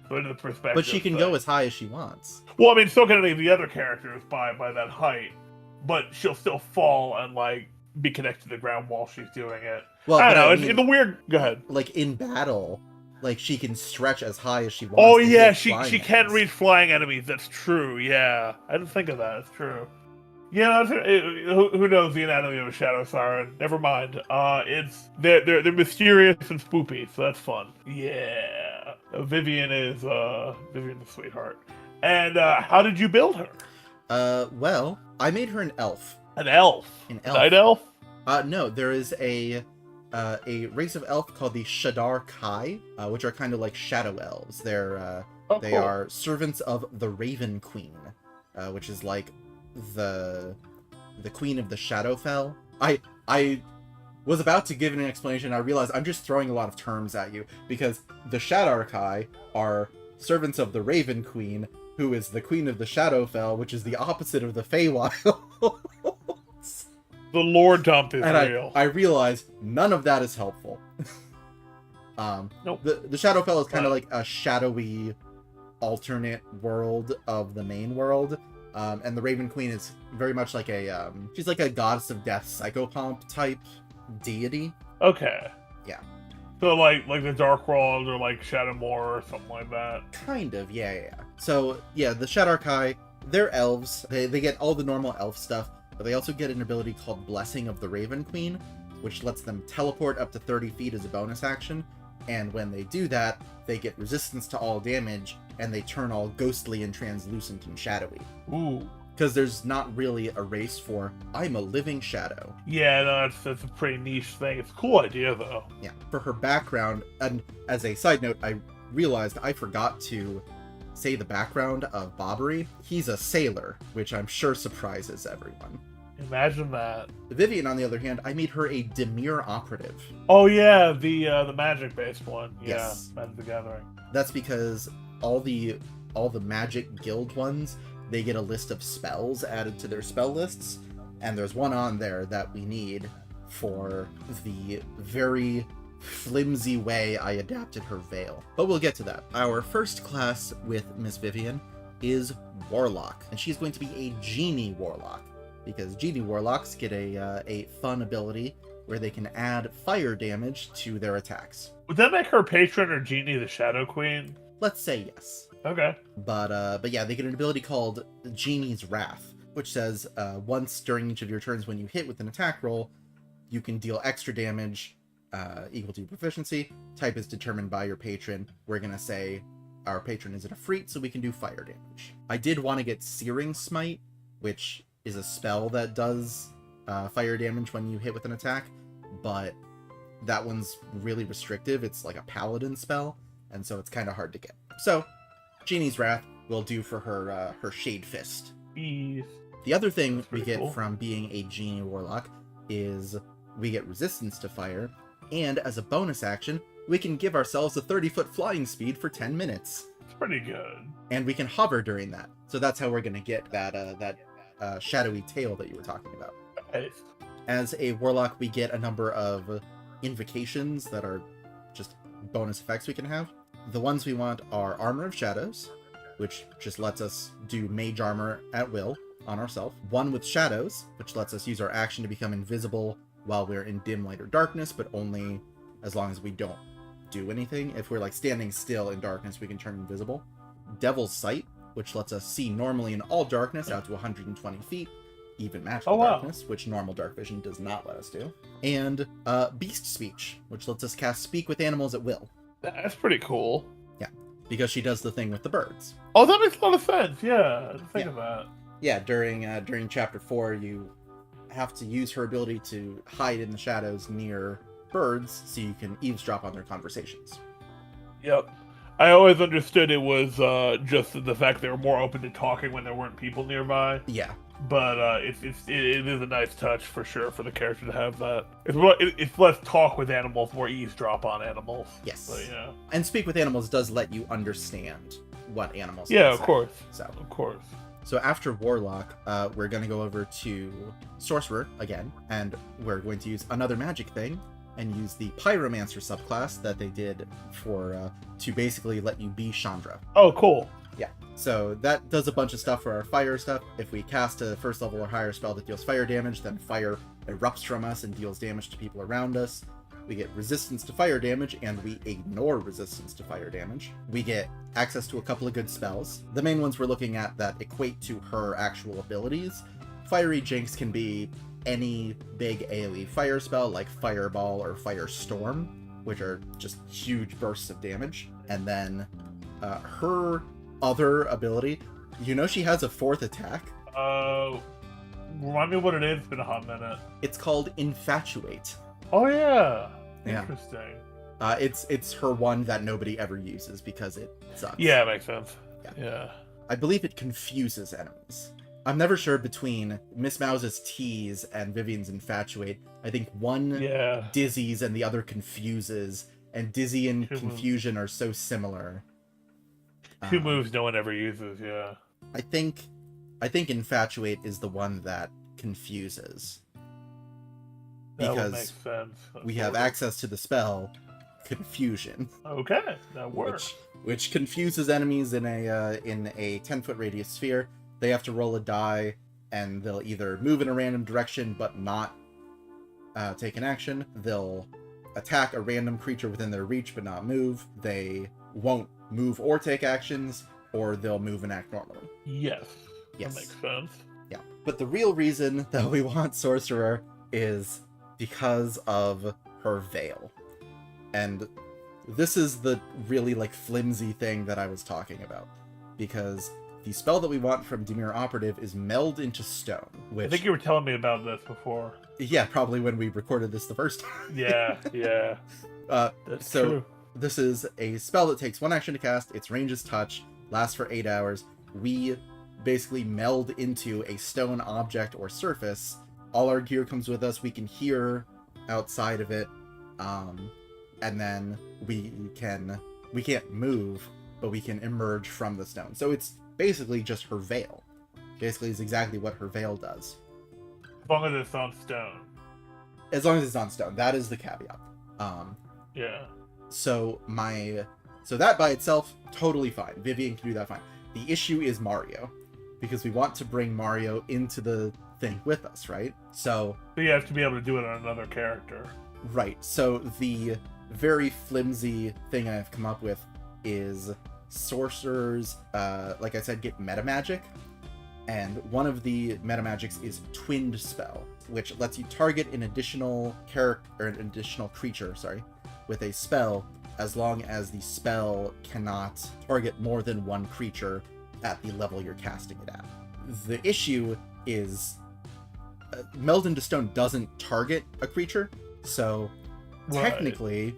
So into the perspective, but she can go as high as she wants. Well, I mean, so can any of the other characters by that height, but she'll still fall and like be connected to the ground while she's doing it. Well, I don't know. It's the weird. Go ahead. Like in battle, like she can stretch as high as she wants. Oh yeah, she can reach flying enemies. That's true. Yeah, I didn't think of that. It's true. Yeah, who knows the anatomy of a Shadow Siren? Never mind. They're mysterious and spoopy, so that's fun. Yeah, Vivian is a sweetheart. And how did you build her? Well, I made her an elf. An elf? An elf. Night elf? No, there is a race of elf called the Shadar Kai, which are kind of like shadow elves. They are servants of the Raven Queen, which is like the queen of the Shadowfell. I was about to give an explanation. I realized I'm just throwing a lot of terms at you because the Shadar Kai are servants of the Raven Queen, who is the queen of the Shadowfell, which is the opposite of the Feywild. The lore dump is real. I realize none of that is helpful. Nope. The Shadowfell is kind of like a shadowy alternate world of the main world. And the Raven Queen is very much like she's like a goddess of death, psychopomp type deity. Okay. Yeah. So like the Dark World or like Shadowmoor or something like that. Kind of, yeah. So yeah, the Shadar Kai, they're elves. They get all the normal elf stuff, but they also get an ability called Blessing of the Raven Queen, which lets them teleport up to 30 feet as a bonus action. And when they do that, they get resistance to all damage, and they turn all ghostly and translucent and shadowy. Ooh. Because there's not really a race for, I'm a living shadow. Yeah, no, that's a pretty niche thing. It's a cool idea, though. Yeah. For her background, and as a side note, I realized I forgot to say the background of Bobbery, he's a sailor, which I'm sure surprises everyone. Imagine that. Vivian, on the other hand, I made her a Dimir operative. Oh yeah, the magic-based one. Yeah, Yes. Magic the Gathering. That's because all the magic guild ones, they get a list of spells added to their spell lists, and there's one on there that we need for the very flimsy way I adapted her veil. But we'll get to that. Our first class with Miss Vivian is Warlock, and she's going to be a Genie Warlock, because Genie Warlocks get a fun ability where they can add fire damage to their attacks. Would that make her patron or Genie the Shadow Queen? Let's say yes. Okay. But yeah, they get an ability called Genie's Wrath, which says once during each of your turns when you hit with an attack roll, you can deal extra damage equal to your proficiency. Type is determined by your patron. We're going to say our patron is an Efreet, so we can do fire damage. I did want to get Searing Smite, which is a spell that does fire damage when you hit with an attack, but that one's really restrictive. It's like a paladin spell, and so it's kind of hard to get. So Genie's Wrath will do for her Shade Fist. Jeez. The other thing we get cool. from being a Genie Warlock is we get resistance to fire, and as a bonus action, we can give ourselves a 30-foot flying speed for 10 minutes. It's pretty good. And we can hover during that. So that's how we're going to get that shadowy tail that you were talking about. Nice. As a Warlock, we get a number of invocations that are just bonus effects we can have. The ones we want are Armor of Shadows, which just lets us do mage armor at will on ourselves. One with Shadows, which lets us use our action to become invisible while we're in dim light or darkness, but only as long as we don't do anything. If we're like standing still in darkness, we can turn invisible. Devil's Sight, which lets us see normally in all darkness out to 120 feet, even magical darkness, which normal dark vision does not let us do. And Beast Speech, which lets us cast Speak with Animals at will. That's pretty cool. Yeah, because she does the thing with the birds. Oh, that makes a lot of sense. Yeah, I didn't think of that. Yeah, during chapter 4, you have to use her ability to hide in the shadows near birds so you can eavesdrop on their conversations. Yep. I always understood it was just the fact they were more open to talking when there weren't people nearby. Yeah. But it is a nice touch for sure for the character to have that. It's less talk with animals, more eavesdrop on animals. Yes. But, yeah. And Speak with Animals does let you understand what animals Yeah, can of say. course. So. Of course. So after Warlock, we're going to go over to Sorcerer again, and we're going to use another magic thing, and use the Pyromancer subclass that they did for to basically let you be Chandra. Oh, cool. Yeah, so that does a bunch of stuff for our fire stuff. If we cast a first level or higher spell that deals fire damage, then fire erupts from us and deals damage to people around us. We get resistance to fire damage, and we ignore resistance to fire damage. We get access to a couple of good spells. The main ones we're looking at that equate to her actual abilities. Fiery Jinx can be any big AoE fire spell like Fireball or Firestorm, which are just huge bursts of damage. And then her other ability, you know she has a fourth attack? Remind me what it is. It's been a hot minute. It's called Infatuate. Oh, yeah. Yeah. Interesting. It's her one that nobody ever uses because it sucks. Yeah, it makes sense. Yeah. I believe it confuses enemies. I'm never sure between Miss Mouse's Tease and Vivian's Infatuate. I think one dizzies and the other confuses, and Dizzy and Confusion are so similar. Two moves no one ever uses, yeah. I think Infatuate is the one that confuses. That would make Because sense. we have access to the spell Confusion. Okay, that works. Which confuses enemies in a 10-foot radius sphere. They have to roll a die, and they'll either move in a random direction but not take an action. They'll attack a random creature within their reach but not move. They won't move or take actions, or they'll move and act normally. Yes. Yes. That makes sense. Yeah. But the real reason that we want Sorcerer is because of her veil. And this is the really flimsy thing that I was talking about. Because the spell that we want from Dimir Operative is Meld into Stone. Which, I think you were telling me about this before. Yeah, probably when we recorded this the first time. Yeah. That's so true. This is a spell that takes one action to cast. Its range is touch. lasts for 8 hours. We basically meld into a stone object or surface. All our gear comes with us. We can hear outside of it. And then we can't move, but we can emerge from the stone. So it's basically just her veil. Basically, is exactly what her veil does. As long as it's on stone. As long as it's on stone. That is the caveat. Yeah. So that by itself, totally fine. Vivian can do that fine. The issue is Mario. Because we want to bring Mario into the thing with us, right? So you have to be able to do it on another character. Right. So the very flimsy thing I've come up with is sorcerers, like I said, get meta magic. And one of the meta magics is Twinned Spell, which lets you target an additional character or an additional creature, with a spell, as long as the spell cannot target more than one creature at the level you're casting it at. The issue is Meld into Stone doesn't target a creature, so technically,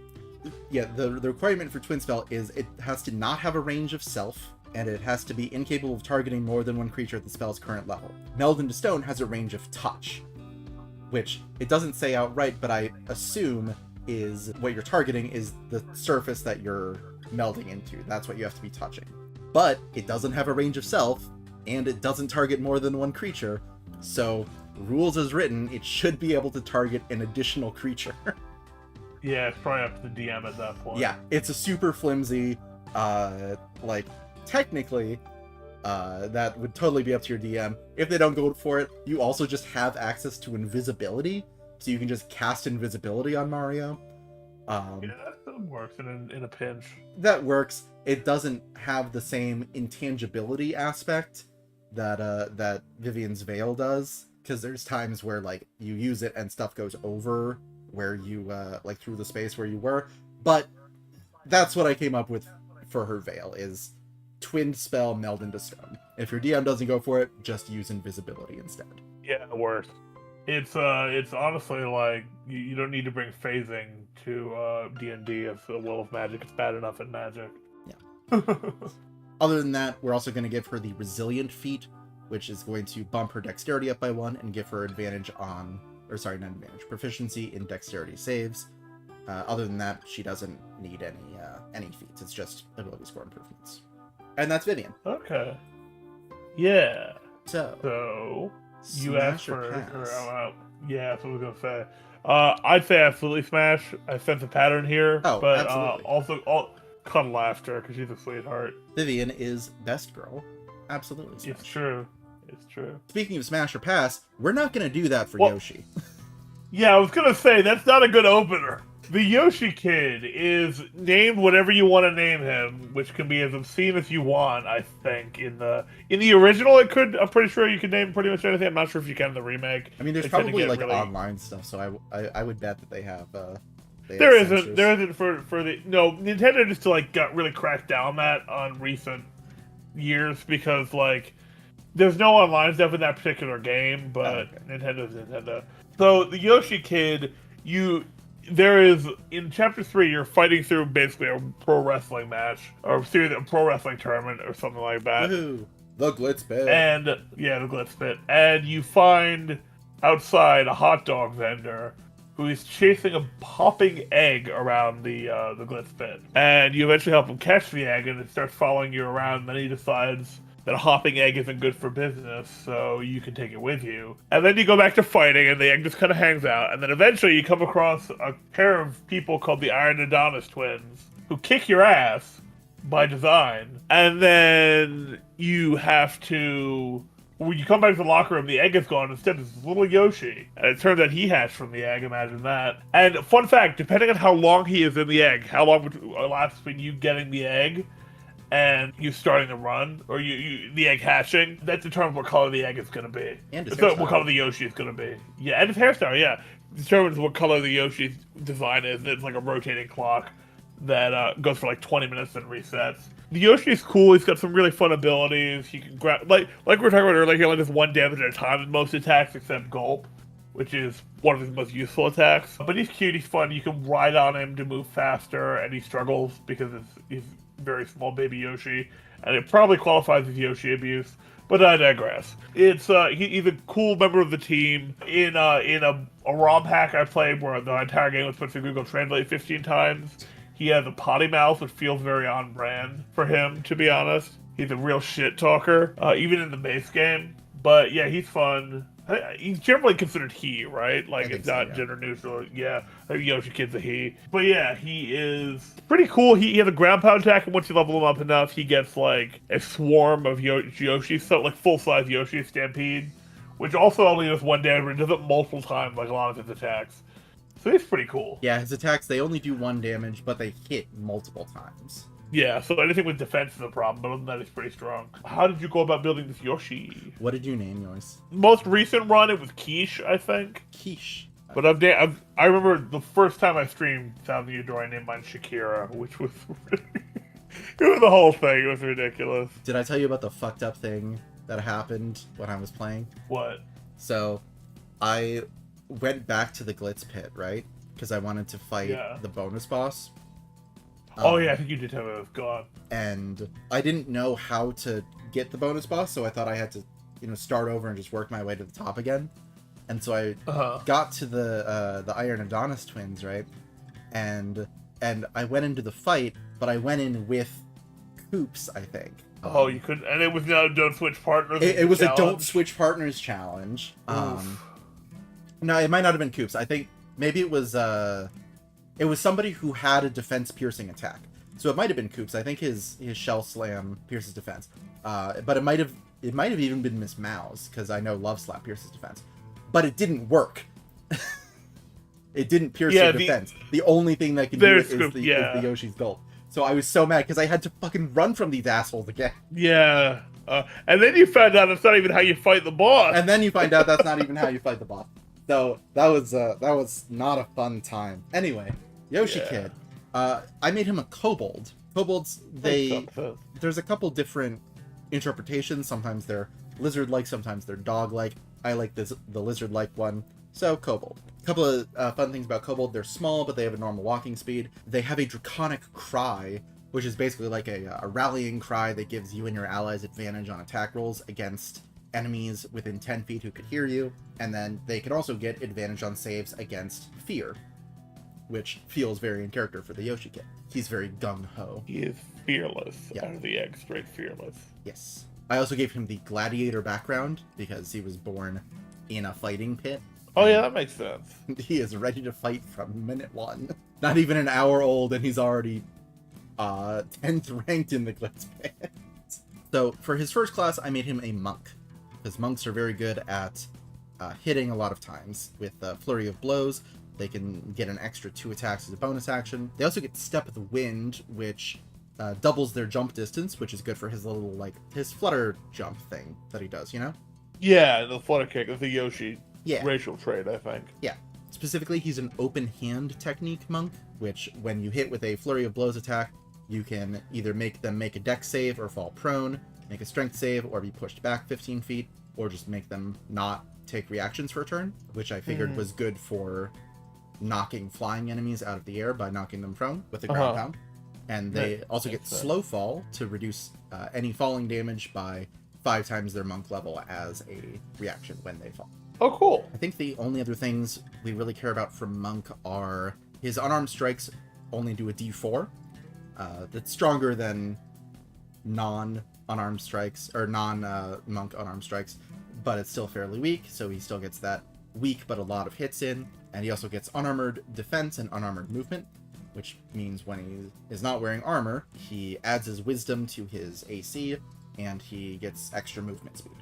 yeah, the requirement for Twin Spell is it has to not have a range of self, and it has to be incapable of targeting more than one creature at the spell's current level. Meld into Stone has a range of touch, which it doesn't say outright, but I assume is what you're targeting is the surface that you're melding into. That's what you have to be touching. But it doesn't have a range of self, and it doesn't target more than one creature, so rules as written, it should be able to target an additional creature. Yeah, it's probably up to the DM at that point. Yeah, it's a super flimsy, technically, that would totally be up to your DM. If they don't go for it, you also just have access to invisibility, so you can just cast invisibility on Mario. Yeah, that still works in a pinch. That works. It doesn't have the same intangibility aspect that Vivian's Veil does, because there's times where like you use it and stuff goes over where you like through the space where you were. But that's what I came up with for her Veil, is Twinned Spell, Meld into Stone. If your DM doesn't go for it, just use invisibility instead. Yeah, it works. It's honestly like you don't need to bring phasing to D&D if the Will of Magic is bad enough at Magic. Yeah. Other than that, we're also going to give her the Resilient feat, which is going to bump her Dexterity up by 1 and give her advantage on, or sorry, not advantage, proficiency in Dexterity saves. Other than that, she doesn't need any feats. It's just ability score improvements. And that's Vivian. Okay. Yeah. So you asked for her. Yeah, that's what I was gonna say. I'd say absolutely smash. I sense a pattern here, but also cuddle laughter because she's a sweetheart. Vivian is best girl. Absolutely smash. It's true. It's true. Speaking of smash or pass, we're not gonna do that for Yoshi. Yeah, I was gonna say that's not a good opener. The Yoshi Kid is named whatever you want to name him, which can be as obscene as you want. I think in the original, it could. I'm pretty sure you could name pretty much anything. I'm not sure if you can in the remake. I mean, there's probably like really online stuff, so I would bet that they have. There isn't for the Nintendo just got really cracked down that on recent years because like there's no online stuff in that particular game, but Nintendo's Nintendo. So the Yoshi Kid, there is, in Chapter 3, you're fighting through basically a pro wrestling match, or a pro wrestling tournament, or something like that. Woohoo! The Glitz Pit. And, yeah, the Glitz Pit. And you find outside a hot dog vendor who is chasing a hopping egg around the Glitz Pit. And you eventually help him catch the egg, and it starts following you around, and then he decides that a hopping egg isn't good for business, so you can take it with you. And then you go back to fighting, and the egg just kind of hangs out. And then eventually you come across a pair of people called the Iron Adonis twins, who kick your ass by design. And then you have to... When you come back to the locker room, the egg is gone. Instead, it's this little Yoshi. And it turns out he hatched from the egg, imagine that. And fun fact, depending on how long he is in the egg, how long would elapse between you getting the egg and you starting the run, or the egg hatching, that determines what color the egg is going to be. And what color the Yoshi is going to be. Yeah, and his hairstyle, yeah. Determines what color the Yoshi's design is. It's like a rotating clock that goes for like 20 minutes and resets. The Yoshi is cool. He's got some really fun abilities. He can grab, like we were talking about earlier, he only does 1 damage at a time in most attacks except Gulp, which is one of his most useful attacks. But he's cute, he's fun. You can ride on him to move faster, and he struggles because he's very small baby Yoshi, and it probably qualifies as Yoshi abuse. But I digress. It's he's a cool member of the team. In a ROM hack I played where the entire game was put through Google Translate 15 times. He has a potty mouth, which feels very on brand for him, to be honest. He's a real shit talker, even in the base game. But yeah, he's fun. He's generally considered he, right? Like, it's not gender neutral. Yeah, Yoshi Kid's a he. But yeah, he is pretty cool. He has a ground pound attack, and once you level him up enough, he gets like a swarm of Yoshi, so like full-size Yoshi Stampede, which also only does 1 damage, but it does it multiple times, like a lot of his attacks. So he's pretty cool. Yeah, his attacks, they only do 1 damage, but they hit multiple times. Yeah, so anything with defense is a problem, but other than that, he's pretty strong. How did you go about building this Yoshi? What did you name yours? Most recent run, it was Quiche, I think. Quiche. But I remember the first time I streamed Sound the Adore, I named mine Shakira, which was it was the whole thing. It was ridiculous. Did I tell you about the fucked up thing that happened when I was playing? What? So, I went back to the Glitz Pit, right? Because I wanted to fight the bonus boss. Oh yeah, I think you did tell me it was gone. And I didn't know how to get the bonus boss, so I thought I had to, start over and just work my way to the top again. And so I got to the Iron Adonis twins, right? And I went into the fight, but I went in with Coops, I think. Oh, you couldn't, and it was no don't switch partners. It was a don't switch partners challenge. No, it might not have been Coops. I think maybe it was somebody who had a defense piercing attack. So it might have been Coops. I think his shell slam pierces defense. But it might have even been Miss Mouse, because I know Love Slap pierces defense. But it didn't work. It didn't pierce your defense. The only thing that can do it is the Yoshi's Gulp. So I was so mad because I had to fucking run from these assholes again. Yeah. And then you found out that's not even how you fight the boss. And then you find out that's not even how you fight the boss. So that was not a fun time. Anyway, Yoshi Kid. I made him a kobold. Kobolds, there's a couple different interpretations. Sometimes they're lizard-like, sometimes they're dog-like. I like the lizard-like one, so kobold. A couple of fun things about kobold: they're small, but they have a normal walking speed. They have a draconic cry, which is basically like a rallying cry that gives you and your allies advantage on attack rolls against enemies within 10 feet who could hear you, and then they can also get advantage on saves against fear, which feels very in character for the Yoshi Kid. He's very gung-ho. He is fearless. Out of the egg, straight fearless. Yes. I also gave him the gladiator background because he was born in a fighting pit. Oh yeah, that makes sense. He is ready to fight from minute 1. Not even an hour old, and he's already 10th ranked in the Glitz Pit. So for his first class, I made him a monk, because monks are very good at hitting a lot of times. With Flurry of Blows, they can get an extra 2 attacks as a bonus action. They also get Step of the Wind, which doubles their jump distance, which is good for his little, his flutter jump thing that he does, Yeah, the flutter kick is the Yoshi racial trait, I think. Yeah. Specifically, he's an open hand technique monk, which when you hit with a Flurry of Blows attack, you can either make them make a dex save or fall prone, make a strength save, or be pushed back 15 feet, or just make them not take reactions for a turn, which I figured was good for knocking flying enemies out of the air by knocking them prone with a ground pound. And they also get slow fall to reduce any falling damage by 5 times their monk level as a reaction when they fall. Oh, cool. I think the only other things we really care about from monk are his unarmed strikes only do a d4. That's stronger than non-unarmed strikes, or non-monk unarmed strikes, but it's still fairly weak, so he still gets that weak but a lot of hits in. And he also gets unarmored defense and unarmored movement, which means when he is not wearing armor, he adds his wisdom to his AC, and he gets extra movement speed.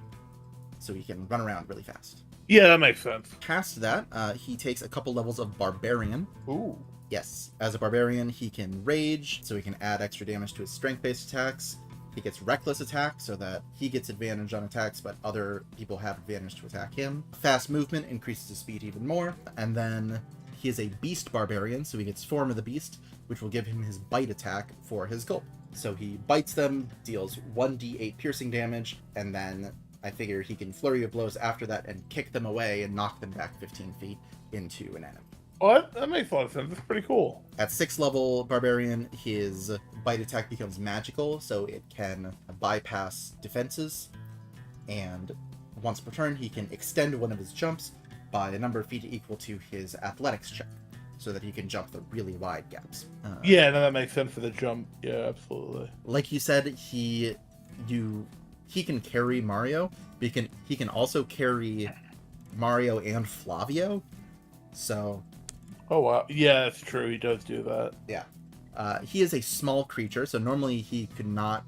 So he can run around really fast. Yeah, that makes sense. Past that, he takes a couple levels of Barbarian. Ooh. Yes. As a Barbarian, he can Rage, so he can add extra damage to his strength-based attacks. He gets Reckless Attack, so that he gets advantage on attacks, but other people have advantage to attack him. Fast Movement increases his speed even more. And then he is a Beast Barbarian, so he gets Form of the Beast, which will give him his Bite attack for his Gulp. So he bites them, deals 1d8 piercing damage, and then I figure he can Flurry of Blows after that and kick them away and knock them back 15 feet into an enemy. Oh, that makes a lot of sense. That's pretty cool. At 6th level Barbarian, his bite attack becomes magical, so it can bypass defenses, and once per turn he can extend one of his jumps by a number of feet equal to his athletics check, so that he can jump the really wide gaps. Yeah, no, that makes sense for the jump. Yeah, absolutely. Like you said, he can carry Mario, but he can also carry Mario and Flavio. So, oh wow, yeah, that's true. He does do that. Yeah, he is a small creature, so normally he could not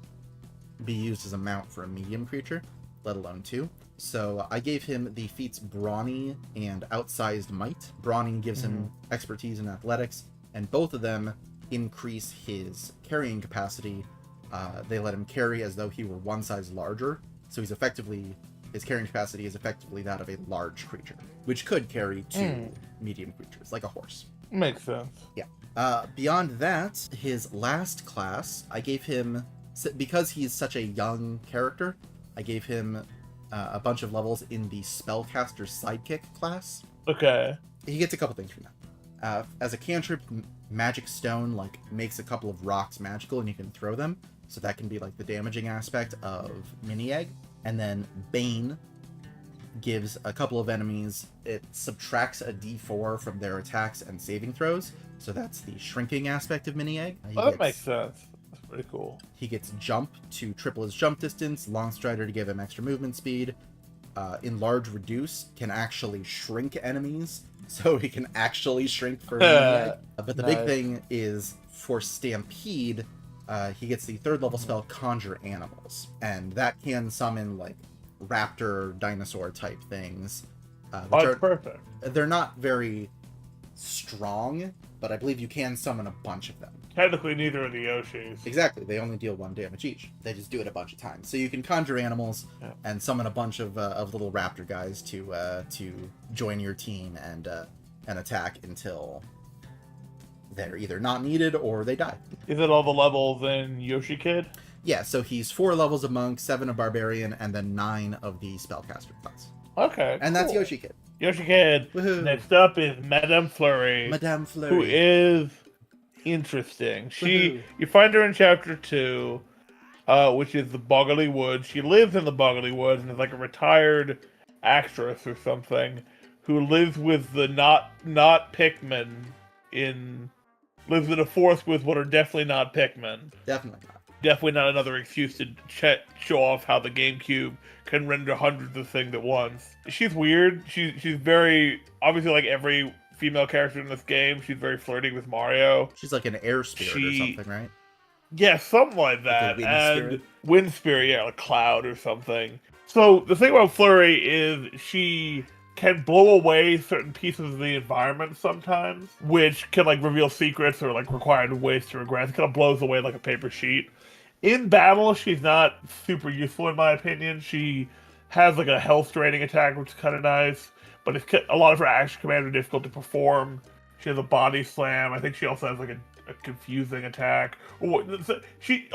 be used as a mount for a medium creature, let alone two. So I gave him the feats Brawny and Outsized Might. Brawny gives him expertise in athletics, and both of them increase his carrying capacity. They let him carry as though he were one size larger, so his carrying capacity is effectively that of a large creature, which could carry two medium creatures, like a horse. Makes sense. Yeah. Beyond that, his last class, I gave him, because he's such a young character, I gave him a bunch of levels in the Spellcaster Sidekick class. Okay. He gets a couple things from that. As a cantrip, Magic Stone makes a couple of rocks magical, and you can throw them. So that can be the damaging aspect of Mini Egg. And then Bane gives a couple of enemies, it subtracts a d4 from their attacks and saving throws. So that's the shrinking aspect of Mini Egg. That makes sense. That's pretty cool. He gets Jump to triple his jump distance, Long Strider to give him extra movement speed. Enlarge Reduce can actually shrink enemies, so he can actually shrink for Mini Egg. But the big thing is, for Stampede, he gets the 3rd level spell Conjure Animals, and that can summon raptor, dinosaur type things. Perfect. They're not very strong, but I believe you can summon a bunch of them. Technically, neither are the Yoshis. Exactly, they only deal 1 damage each. They just do it a bunch of times. So you can conjure animals and summon a bunch of little raptor guys to join your team and attack until they're either not needed or they die. Is it all the levels in Yoshi Kid? Yeah, so he's 4 levels of Monk, 7 of Barbarian, and then 9 of the Spellcaster class. Okay, and that's Yoshi Kid. Yoshi Kid. Woohoo. Next up is Madame Flurry. Madame Flurry. Who is interesting. You find her in chapter 2, which is the Boggly Woods. She lives in the Boggly Woods and is a retired actress or something who lives with the not Pikmin lives in a forest with what are definitely not Pikmin. Definitely not. Definitely not another excuse to show off how the GameCube can render hundreds of things at once. She's weird. She's very, obviously like every female character in this game, she's very flirty with Mario. She's like an air spirit or something, right? Yeah, something like that. Like wind spirit, yeah, like cloud or something. So the thing about Flurry is she can blow away certain pieces of the environment sometimes, which can reveal secrets or require ways to regress. It kind of blows away like a paper sheet. In battle, she's not super useful in my opinion. She has a health draining attack, which is kind of nice, but a lot of her action commands are difficult to perform. She has a body slam. I think she also has a confusing attack. She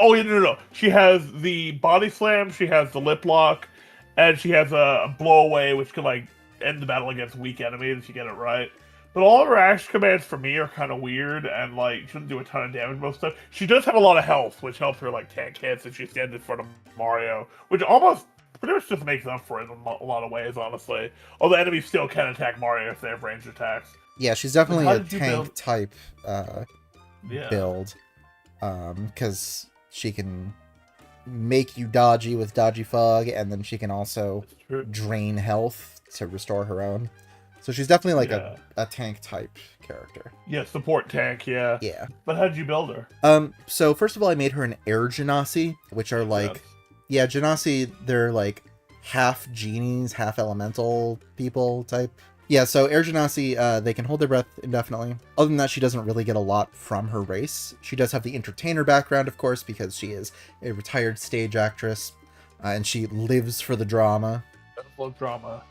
has the body slam, she has the lip lock, and she has a blow away, which can end the battle against weak enemies if you get it right. But all of her action commands for me are kind of weird, and she doesn't do a ton of damage most stuff. She does have a lot of health, which helps her tank hits if she stands in front of Mario, which almost pretty much just makes up for it in a lot of ways, honestly. Although enemies still can attack Mario if they have ranged attacks. Yeah, she's definitely a tank type build, because she can make you dodgy with Dodgy Fog, and then she can also drain health to restore her own. So she's definitely a tank type character. Yeah, support tank, yeah. Yeah. But how did you build her? So first of all, I made her an air Genasi, which are Genasi, they're half genies, half elemental people type. Yeah, so air Genasi, they can hold their breath indefinitely. Other than that, she doesn't really get a lot from her race. She does have the entertainer background, of course, because she is a retired stage actress, and she lives for the drama. I love drama.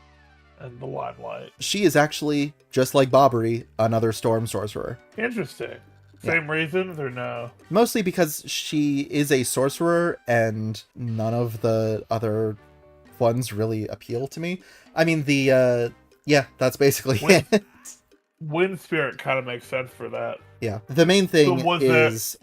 And the limelight. She is actually, just like Bobbery, another storm sorcerer. Interesting. Same reasons or no? Mostly because she is a sorcerer and none of the other ones really appeal to me. I mean, that's basically it. Wind Spirit kind of makes sense for that. Yeah. The main thing So is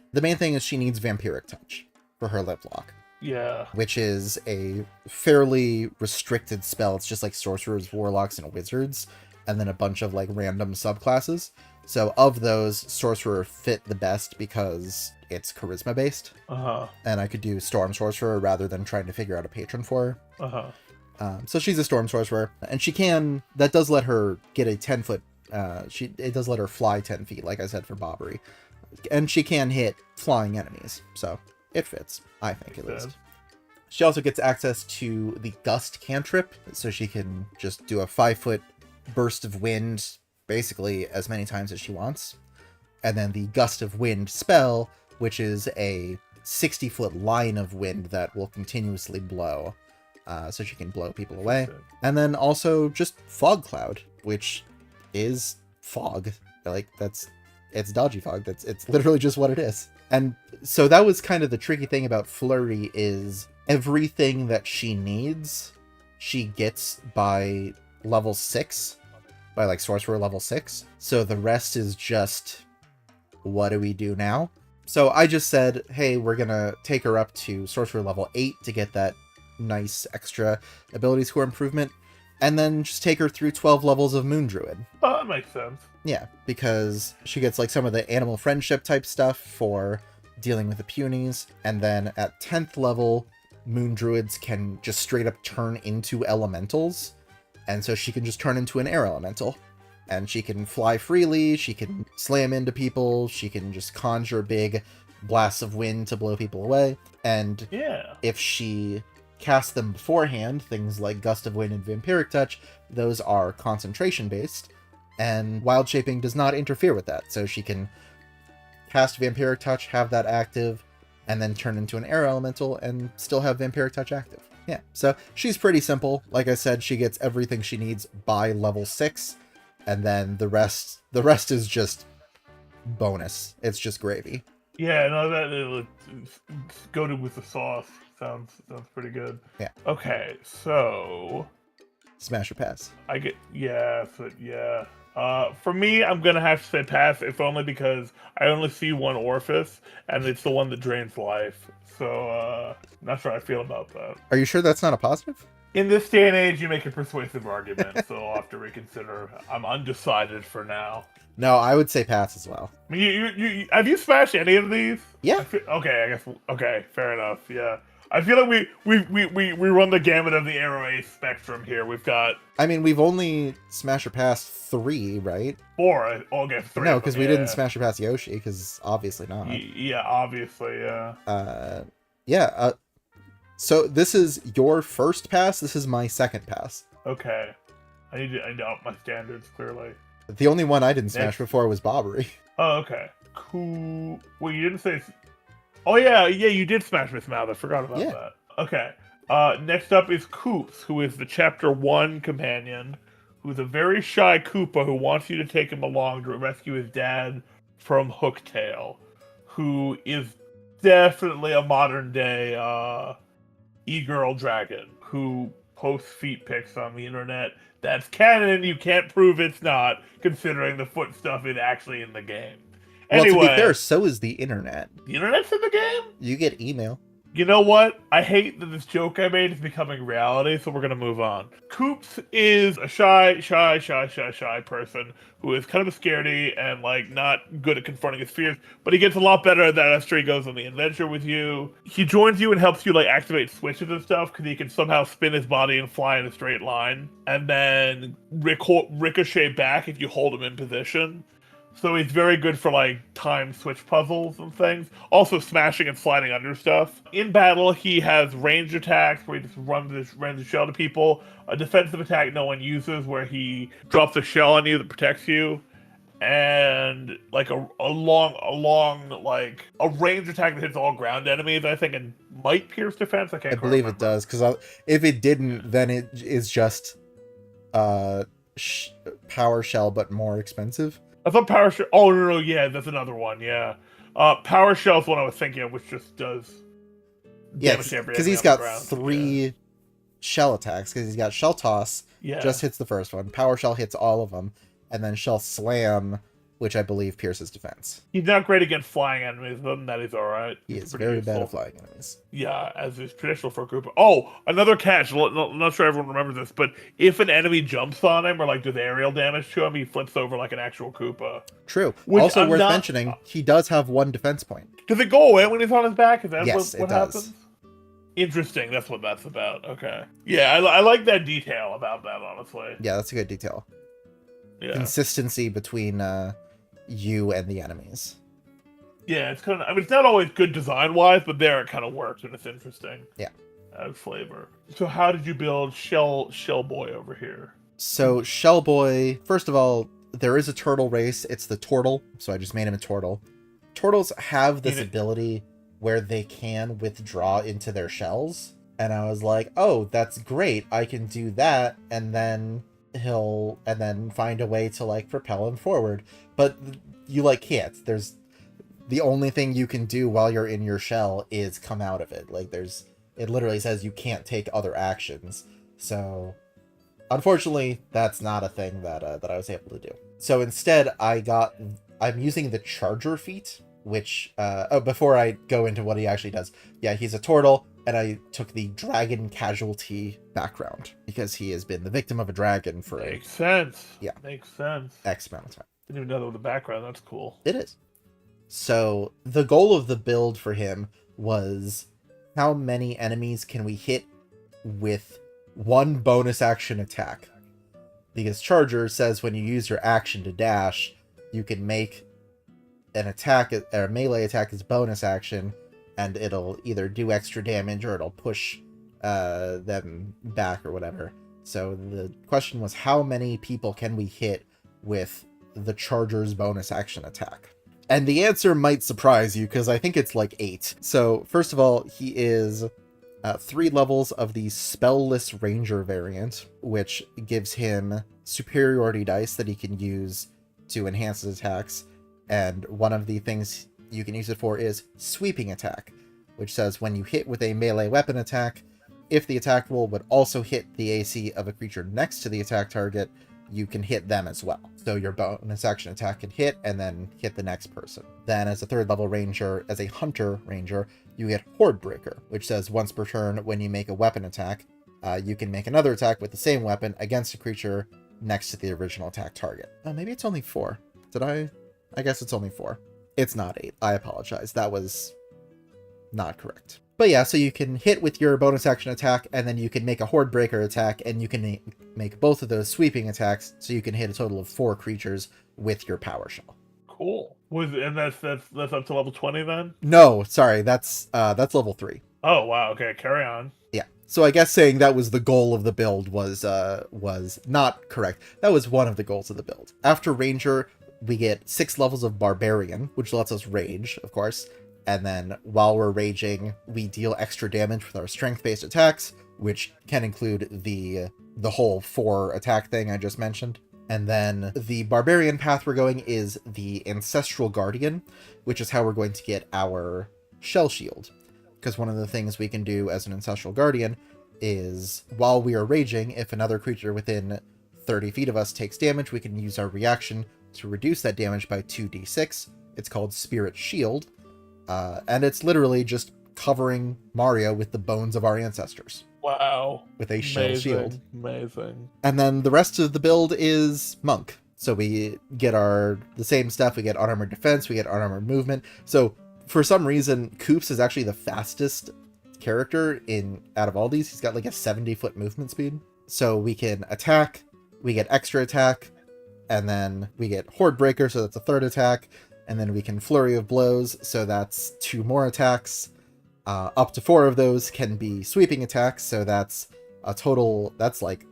she needs Vampiric Touch for her Lip Lock. Yeah. Which is a fairly restricted spell. It's just like sorcerers, warlocks, and wizards, and then a bunch of like random subclasses. So of those, sorcerer fit the best because it's charisma based. And I could do storm sorcerer rather than trying to figure out a patron for her. So she's a storm sorcerer, and that does let her get a 10-foot. It does let her fly 10 feet, like I said for Bobbery, and she can hit flying enemies. So it fits, I think, at least. She also gets access to the Gust cantrip, so she can just do a 5-foot burst of wind, basically as many times as she wants. And then the Gust of Wind spell, which is a 60-foot line of wind that will continuously blow, so she can blow people away. And then also just Fog Cloud, which is fog. Like, it's dodgy fog. It's literally just what it is. And so that was kind of the tricky thing about Flurry, is everything that she needs, she gets by level 6, by like sorcerer level 6. So the rest is just, what do we do now? So I just said, hey, we're gonna take her up to sorcerer level 8 to get that nice extra ability score improvement, and then just take her through 12 levels of Moon Druid. Oh, that makes sense. Yeah, because she gets like some of the animal friendship type stuff for dealing with the punies, and then at 10th level, Moon Druids can just straight up turn into elementals, and so she can just turn into an air elemental. And she can fly freely, she can slam into people, she can just conjure big blasts of wind to blow people away, and if she casts them beforehand, things like Gust of Wind and Vampiric Touch, those are concentration based, and Wild Shaping does not interfere with that, so she can cast Vampiric Touch, have that active, and then turn into an air elemental and still have Vampiric Touch active. Yeah, so she's pretty simple. Like I said, she gets everything she needs by level 6, and then the rest is just bonus. It's just gravy. Yeah, no, that go to with the sauce. Sounds pretty good. Yeah. Okay, so Smash or pass? For me, I'm gonna have to say pass, if only because I only see one orifice, and it's the one that drains life. So, not sure how I feel about that. Are you sure that's not a positive? In this day and age, you make a persuasive argument, so I'll have to reconsider. I'm undecided for now. No, I would say pass as well. I mean, you have you smashed any of these? Yeah. Okay, fair enough. Yeah. I feel like we run the gamut of the Arrow Ace spectrum here. We've got... I mean, we've only smash or pass 3, right? 4. I'll get 3. No, because we didn't smash or pass Yoshi, because obviously not. Yeah, obviously, yeah. So this is your first pass. This is my second pass. Okay. I need to up my standards, clearly. The only one I didn't smash before was Bobbery. Oh, okay. Cool. Well, you didn't say... Oh, yeah, you did smash Miss Mouth. I forgot about that. Okay. Next up is Koops, who is the Chapter 1 companion, who's a very shy Koopa who wants you to take him along to rescue his dad from Hooktail, who is definitely a modern-day e-girl dragon who posts feet pics on the internet. That's canon. You can't prove it's not, considering the foot stuff is actually in the game. Anyway, well, to be fair, so is the internet. The internet's in the game? You get email. You know what? I hate that this joke I made is becoming reality, so we're gonna move on. Koops is a shy person who is kind of a scaredy and, like, not good at confronting his fears, but he gets a lot better at that after he goes on the adventure with you. He joins you and helps you, like, activate switches and stuff, because he can somehow spin his body and fly in a straight line, and then ricochet back if you hold him in position. So he's very good for, like, time switch puzzles and things. Also smashing and sliding under stuff. In battle, he has ranged attacks where he just runs a shell to people. A defensive attack no one uses where he drops a shell on you that protects you. And, like, a range attack that hits all ground enemies, I think, and might pierce defense. I believe it does, because if it didn't, then it is just power shell, but more expensive. I thought Power Shell... Oh, no, yeah, that's another one, yeah. Power Shell's what I was thinking of, which just does... Yeah, because he's got 3 shell attacks, because he's got Shell Toss, just hits the first one. Power Shell hits all of them. and then Shell Slam, which I believe pierces defense. He's not great against flying enemies, but that is alright. He is very bad at flying enemies. Yeah, as is traditional for a Koopa. Oh, another catch. Not sure everyone remembers this, but if an enemy jumps on him or like does aerial damage to him, he flips over like an actual Koopa. True. Also worth mentioning, he does have 1 defense point. Does it go away when he's on his back? Is that yes, what it happens? Does. Interesting. That's what that's about. Okay. Yeah, I like that detail about that, honestly. Yeah, that's a good detail. Yeah. Consistency between you and the enemies. Yeah, it's kind of. I mean, it's not always good design-wise, but there it kind of works and it's interesting. Yeah. Adds flavor. So, how did you build Shell Boy over here? So, Shell Boy, first of all, there is a turtle race. It's the Tortle, so I just made him a Tortle. Turtles have this ability where they can withdraw into their shells, and I was like, oh, that's great. I can do that, and then find a way to like propel him forward. But you like can't. There's the only thing you can do while you're in your shell is come out of it. Like it literally says you can't take other actions. So unfortunately, that's not a thing that I was able to do. So instead, I'm using the Charger feat, which before I go into what he actually does, yeah, he's a turtle, and I took the dragon casualty background because he has been the victim of a dragon for makes sense. Yeah, makes sense. X amount of time. Didn't even know that was the background. That's cool. It is. So the goal of the build for him was how many enemies can we hit with 1 bonus action attack? Because Charger says when you use your action to dash, you can make an attack or a melee attack as bonus action, and it'll either do extra damage or it'll push them back or whatever. So the question was, how many people can we hit with the Charger's bonus action attack? And the answer might surprise you, because I think it's like 8. So first of all, he is 3 levels of the Spellless Ranger variant, which gives him superiority dice that he can use to enhance his attacks. And one of the things you can use it for is Sweeping Attack, which says when you hit with a melee weapon attack, if the attack roll would also hit the AC of a creature next to the attack target, you can hit them as well. So your bonus action attack can hit and then hit the next person. Then as a 3rd level ranger, as a hunter ranger, you get Horde Breaker, which says once per turn when you make a weapon attack, you can make another attack with the same weapon against a creature next to the original attack target. Oh, maybe it's only 4. I guess it's only 4. It's not 8. I apologize. That was not correct. But yeah, so you can hit with your bonus action attack, and then you can make a Horde Breaker attack, and you can make both of those sweeping attacks, so you can hit a total of 4 creatures with your Power Shell. Cool. And that's up to level 20 then? No, sorry, that's level 3. Oh wow, okay, carry on. Yeah. So I guess saying that was the goal of the build was not correct. That was one of the goals of the build. After Ranger, we get 6 levels of Barbarian, which lets us rage, of course. And then while we're raging, we deal extra damage with our strength-based attacks, which can include the whole 4 attack thing I just mentioned. And then the Barbarian path we're going is the Ancestral Guardian, which is how we're going to get our Shell Shield. Because one of the things we can do as an Ancestral Guardian is, while we are raging, if another creature within 30 feet of us takes damage, we can use our reaction to reduce that damage by 2d6. It's called Spirit Shield. And it's literally just covering Mario with the bones of our ancestors. Wow. With a shell shield. Amazing. And then the rest of the build is Monk. So we get the same stuff. We get unarmored defense. We get unarmored movement. So for some reason, Koops is actually the fastest character out of all these. He's got like a 70-foot movement speed. So we can attack. We get extra attack. And then we get Horde Breaker. So that's a 3rd attack. And then we can Flurry of Blows, so that's 2 more attacks. Up to 4 of those can be sweeping attacks, so that's a total, that's like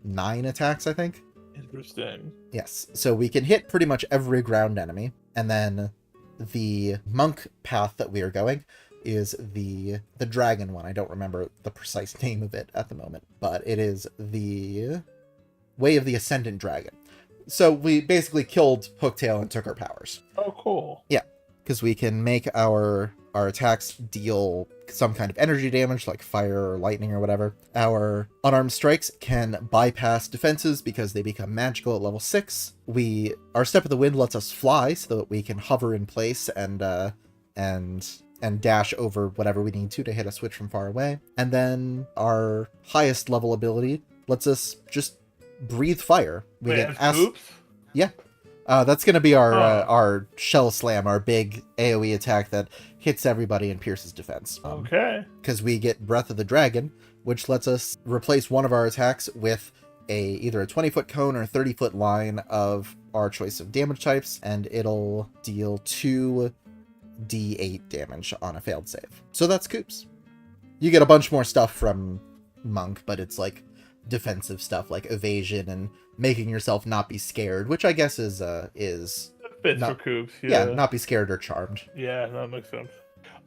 9 attacks, I think. Interesting. Yes, so we can hit pretty much every ground enemy. And then the Monk path that we are going is the dragon one. I don't remember the precise name of it at the moment, but it is the Way of the Ascendant Dragon. So we basically killed Hooktail and took our powers. Oh, cool. Yeah. because we can make our attacks deal some kind of energy damage, like fire or lightning or whatever. Our unarmed strikes can bypass defenses because they become magical at level 6. Our Step of the Wind lets us fly so that we can hover in place and dash over whatever we need to hit a switch from far away. And then our highest level ability lets us just breathe fire. Yeah. That's going to be our Shell Slam, our big AoE attack that hits everybody and pierces defense. Okay. Because we get Breath of the Dragon, which lets us replace one of our attacks with either a 20-foot cone or 30-foot line of our choice of damage types, and it'll deal 2d8 damage on a failed save. So that's Coops. You get a bunch more stuff from Monk, but it's like defensive stuff like evasion and making yourself not be scared, which I guess is fits not, for Coops. Yeah, not be scared or charmed. Yeah, that makes sense.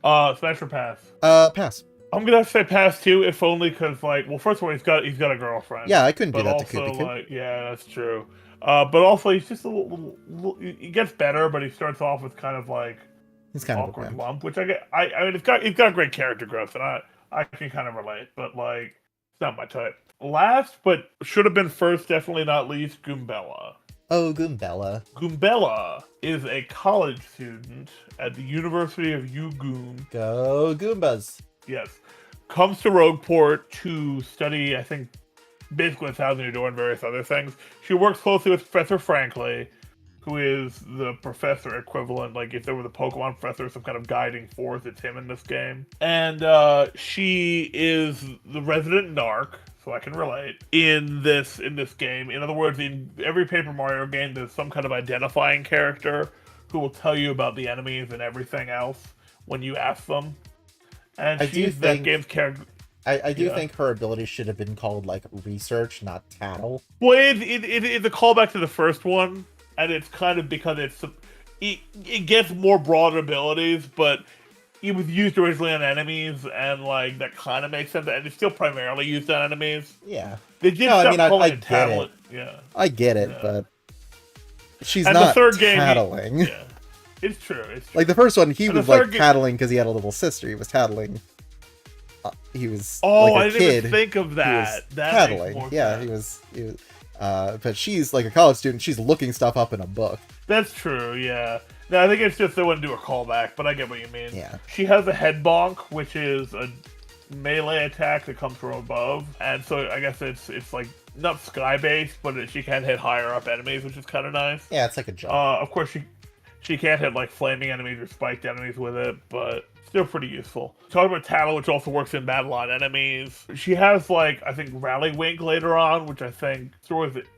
Smash or pass? Pass. I'm gonna say pass too, if only because first of all, he's got a girlfriend. Yeah, I couldn't do that also, to Koopy. Yeah, that's true. But also he's just a little, he gets better, but he starts off with kind of like he's kind awkward of a lump, which I mean, he's got great character growth, and I can kind of relate, but like it's not my type. Last, but should have been first, definitely not least, Goombella. Oh, Goombella. Goombella is a college student at the University of Goon. Go Goombas. Yes. Comes to Rogueport to study, I think, basically Thousand Year Door and various other things. She works closely with Professor Frankly, who is the professor equivalent. Like, if there was a Pokemon professor, some kind of guiding force, it's him in this game. And she is the resident narc, so I can relate, in this game. In other words, in every Paper Mario game, there's some kind of identifying character who will tell you about the enemies and everything else when you ask them. And she's that game's character. I do think her ability should have been called, like, Research, not Tattle. Well, it's a callback to the first one, and it's kind of because it gets more broad abilities, but it was used originally on enemies, and like that kind of makes sense. And it's still primarily used on enemies. Yeah, they did. No, I mean, I get it. Yeah, I get it, but she's and not the third tattling. Yeah, it's true. It's true. Like the first one, he was like tattling because he had a little sister. He was tattling. He was like a I kid. didn't even think of that. He was that tattling. Yeah, he was. But she's like a college student. She's looking stuff up in a book. That's true. Yeah. No, I think it's just they wouldn't do a callback, but I get what you mean. Yeah. She has a head bonk, which is a melee attack that comes from above, and so I guess it's like not sky based, but she can hit higher up enemies, which is kind of nice. Yeah, it's like a jump. Of course, she can't hit like flaming enemies or spiked enemies with it, but still pretty useful. Talking about Tattle, which also works in battle on enemies. She has like I think Rally Wink later on, which I think stores it.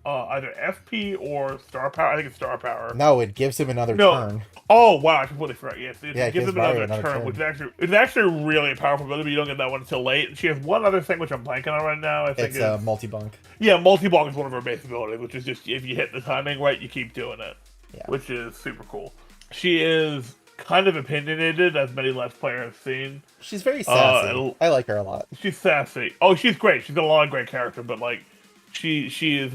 Either FP or Star Power. I think it's Star Power. No, it gives him another turn. Oh wow, I completely forgot. Yes, it gives him another turn, which is actually really powerful ability, but you don't get that one until late. She has one other thing which I'm blanking on right now. I think it's multi-bonk. Yeah, multi-bonk is one of her base abilities, which is just if you hit the timing right, you keep doing it. Yeah. Which is super cool. She is kind of opinionated, as many Let's Players have seen. She's very sassy. I like her a lot. She's sassy. Oh, she's great. She's got a lot of great character, but like She is she's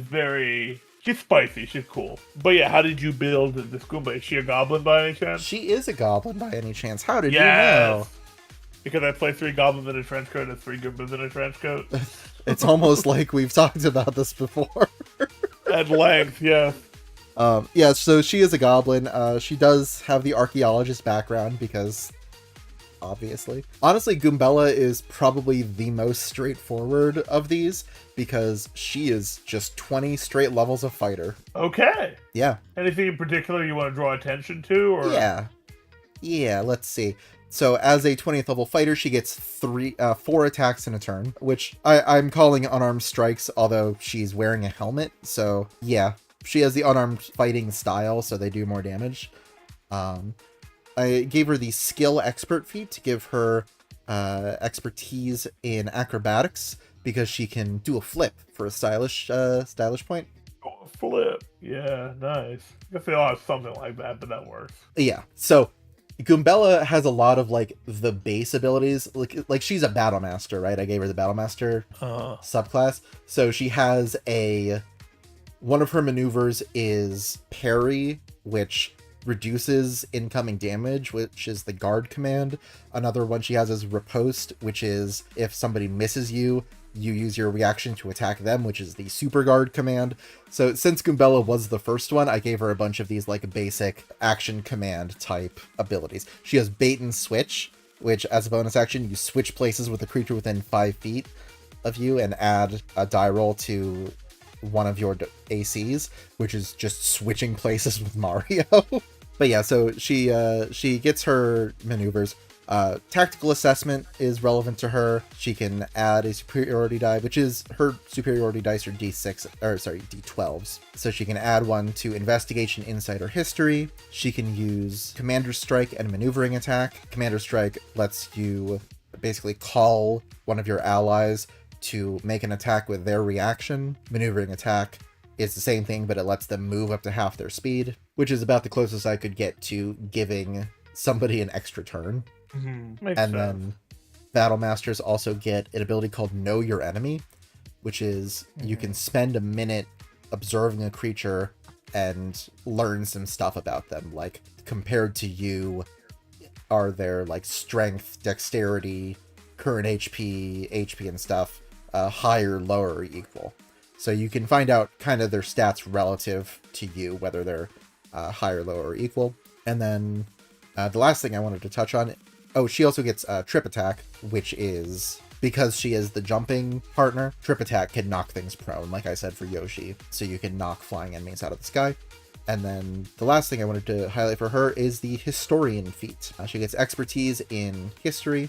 spicy, she's cool. But yeah, how did you build this Goomba? Is she a goblin by any chance? She is a goblin by any chance. How did you know? Because I play 3 goblins in a trench coat and 3 Goombas in a trench coat. It's almost like we've talked about this before. At length, yeah. Yeah, so she is a goblin. She does have the archaeologist background because obviously. Honestly, Goombella is probably the most straightforward of these because she is just 20 straight levels of fighter. Okay. Yeah. Anything in particular you want to draw attention to? Or? Yeah, let's see. So as a 20th level fighter, she gets 4 attacks in a turn, which I'm calling unarmed strikes, although she's wearing a helmet. So yeah, she has the unarmed fighting style, so they do more damage. I gave her the skill expert feat to give her expertise in acrobatics because she can do a flip for a stylish point. Oh, a flip. Yeah, nice. I guess they all have something like that, but that works. Yeah. So Goombella has a lot of like the base abilities. Like she's a battle master, right? I gave her the battle master subclass. So she has one of her maneuvers is parry, which reduces incoming damage, which is the guard command. Another one she has is riposte, which is if somebody misses you, you use your reaction to attack them, which is the super guard command. So since Goombella was the first one, I gave her a bunch of these like basic action command type abilities. She has bait and switch, which as a bonus action, you switch places with a creature within 5 feet of you and add a die roll to one of your ACs, which is just switching places with Mario. But yeah, so she gets her maneuvers. Tactical assessment is relevant to her. She can add a superiority die, which is her superiority dice are D12s. So she can add one to investigation, insight, or history. She can use commander's strike and maneuvering attack. Commander's strike lets you basically call one of your allies to make an attack with their reaction. Maneuvering attack is the same thing, but it lets them move up to half their speed, which is about the closest I could get to giving somebody an extra turn. Makes and sense. then Battle Masters also get an ability called Know Your Enemy, which is you can spend a minute observing a creature and learn some stuff about them, like compared to you, are their like strength, dexterity, current HP and stuff higher, lower, or equal. So you can find out kind of their stats relative to you, whether they're higher, lower, or equal. And then the last thing I wanted to touch on, she also gets Trip Attack, which is, because she is the jumping partner, Trip Attack can knock things prone, like I said for Yoshi, so you can knock flying enemies out of the sky. And then the last thing I wanted to highlight for her is the Historian feat. She gets expertise in history,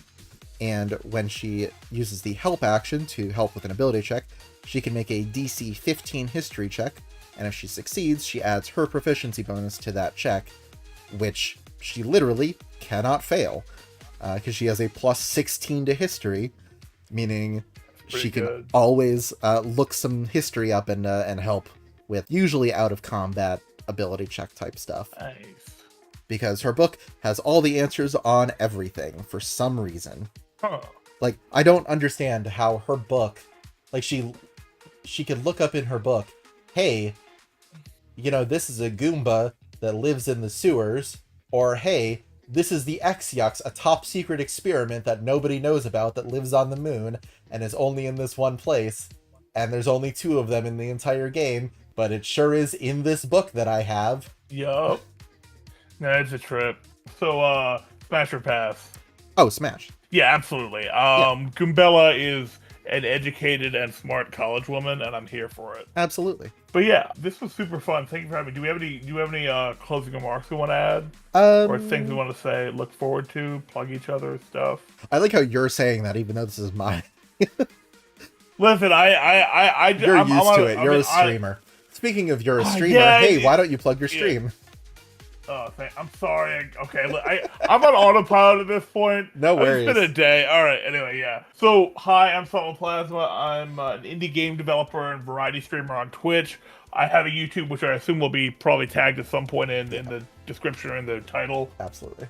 and when she uses the help action to help with an ability check, she can make a DC 15 history check, and if she succeeds, she adds her proficiency bonus to that check, which she literally cannot fail, because she has a plus 16 to history, meaning she can always look some history up and help with usually out of combat ability check type stuff. Nice. Because her book has all the answers on everything for some reason. Huh. Like, I don't understand how her book, like she could look up in her book, hey, this is a Goomba that lives in the sewers, or hey, this is the X-Yux, a top secret experiment that nobody knows about that lives on the moon and is only in this one place, and there's only 2 of them in the entire game, but it sure is in this book that I have. Yup. That's a trip. So, smash or pass? Oh, smash. Yeah, absolutely. Goombella is an educated and smart college woman, and I'm here for it. Absolutely. But yeah, this was super fun. Thank you for having me. Do you have any closing remarks we want to add? Or things we want to say, look forward to, plug each other's stuff? I like how you're saying that, even though this is mine. Listen, You're used to it. You're a streamer. Speaking of you're a streamer, hey, why don't you plug your stream? Oh, I'm sorry. Okay, I'm on autopilot at this point. No worries. It's been a day. All right. Anyway, yeah. So, hi, I'm Solidplasma. I'm an indie game developer and variety streamer on Twitch. I have a YouTube, which I assume will be probably tagged at some point in the description or in the title. Absolutely.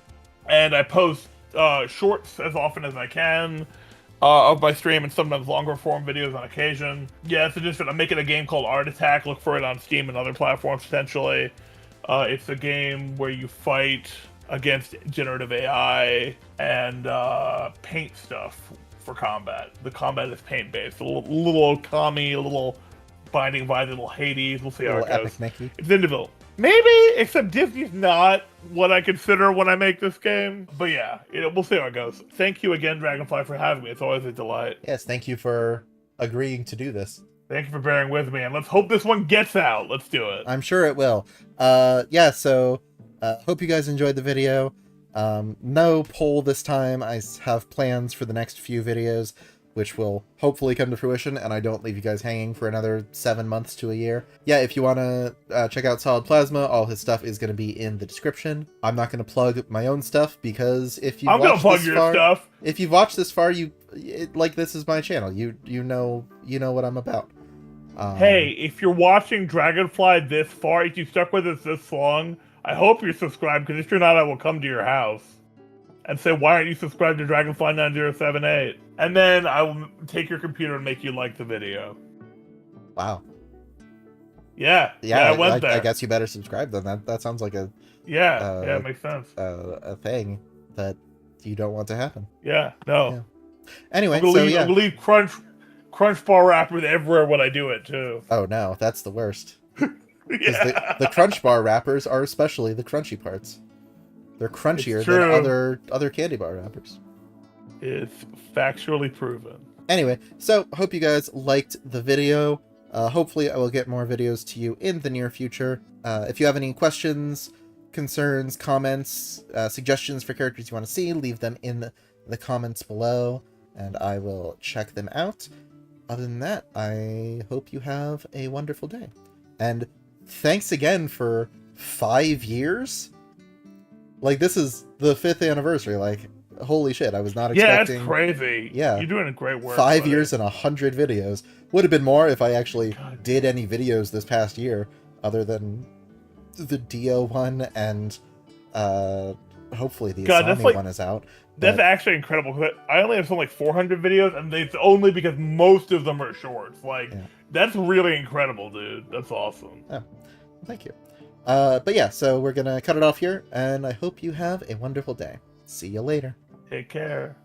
And I post shorts as often as I can of my stream, and sometimes longer form videos on occasion. Yeah, so just I'm making a game called Art Attack. Look for it on Steam and other platforms potentially. It's a game where you fight against generative AI and paint stuff for combat. The combat is paint-based. A little Okami, a little Binding by a little Hades. We'll see how it goes. Epic Mickey. It's Indivisible. Maybe, except Disney's not what I consider when I make this game. But yeah, we'll see how it goes. Thank you again, Dragonfly, for having me. It's always a delight. Yes, thank you for agreeing to do this. Thank you for bearing with me, and let's hope this one gets out. Let's do it. I'm sure it will. So hope you guys enjoyed the video. No poll this time. I have plans for the next few videos, which will hopefully come to fruition, and I don't leave you guys hanging for another 7 months to a year. Yeah, if you want to check out Solidplasma, all his stuff is going to be in the description. I'm not going to plug my own stuff, because if you've watched this far, if you've watched this far, this is my channel. You know what I'm about. Hey, if you're watching Dragonfly this far, if you stuck with us this long, I hope you're subscribed, because if you're not, I will come to your house and say, why aren't you subscribed to Dragonfly 9078? And then I will take your computer and make you like the video. Wow. Yeah, Yeah, I went there. I guess you better subscribe then. That sounds like a yeah, it makes sense. a thing that you don't want to happen. Yeah, no. Yeah. Anyway, I'm gonna leave crunch bar wrappers everywhere when I do it too. Oh no, that's the worst. Because Yeah. the crunch bar wrappers are especially the crunchy parts. They're crunchier than other candy bar wrappers. It's factually proven. Anyway, so hope you guys liked the video. Hopefully I will get more videos to you in the near future. If you have any questions, concerns, comments, suggestions for characters you want to see, leave them in the comments below, and I will check them out. Other than that, I hope you have a wonderful day. And thanks again for 5 years. Like, this is the 5th anniversary. Like, holy shit, I was not expecting... Yeah, that's crazy. Yeah. You're doing a great work. 5 years and 100 videos. Would have been more if I actually did any videos this past year, other than the Dio one, and hopefully the Asami one is out. That's actually incredible. I only have something like 400 videos, and it's only because most of them are shorts. Like, that's really incredible, dude. That's awesome. Oh, thank you. But yeah, so we're gonna cut it off here, and I hope you have a wonderful day. See you later. Take care.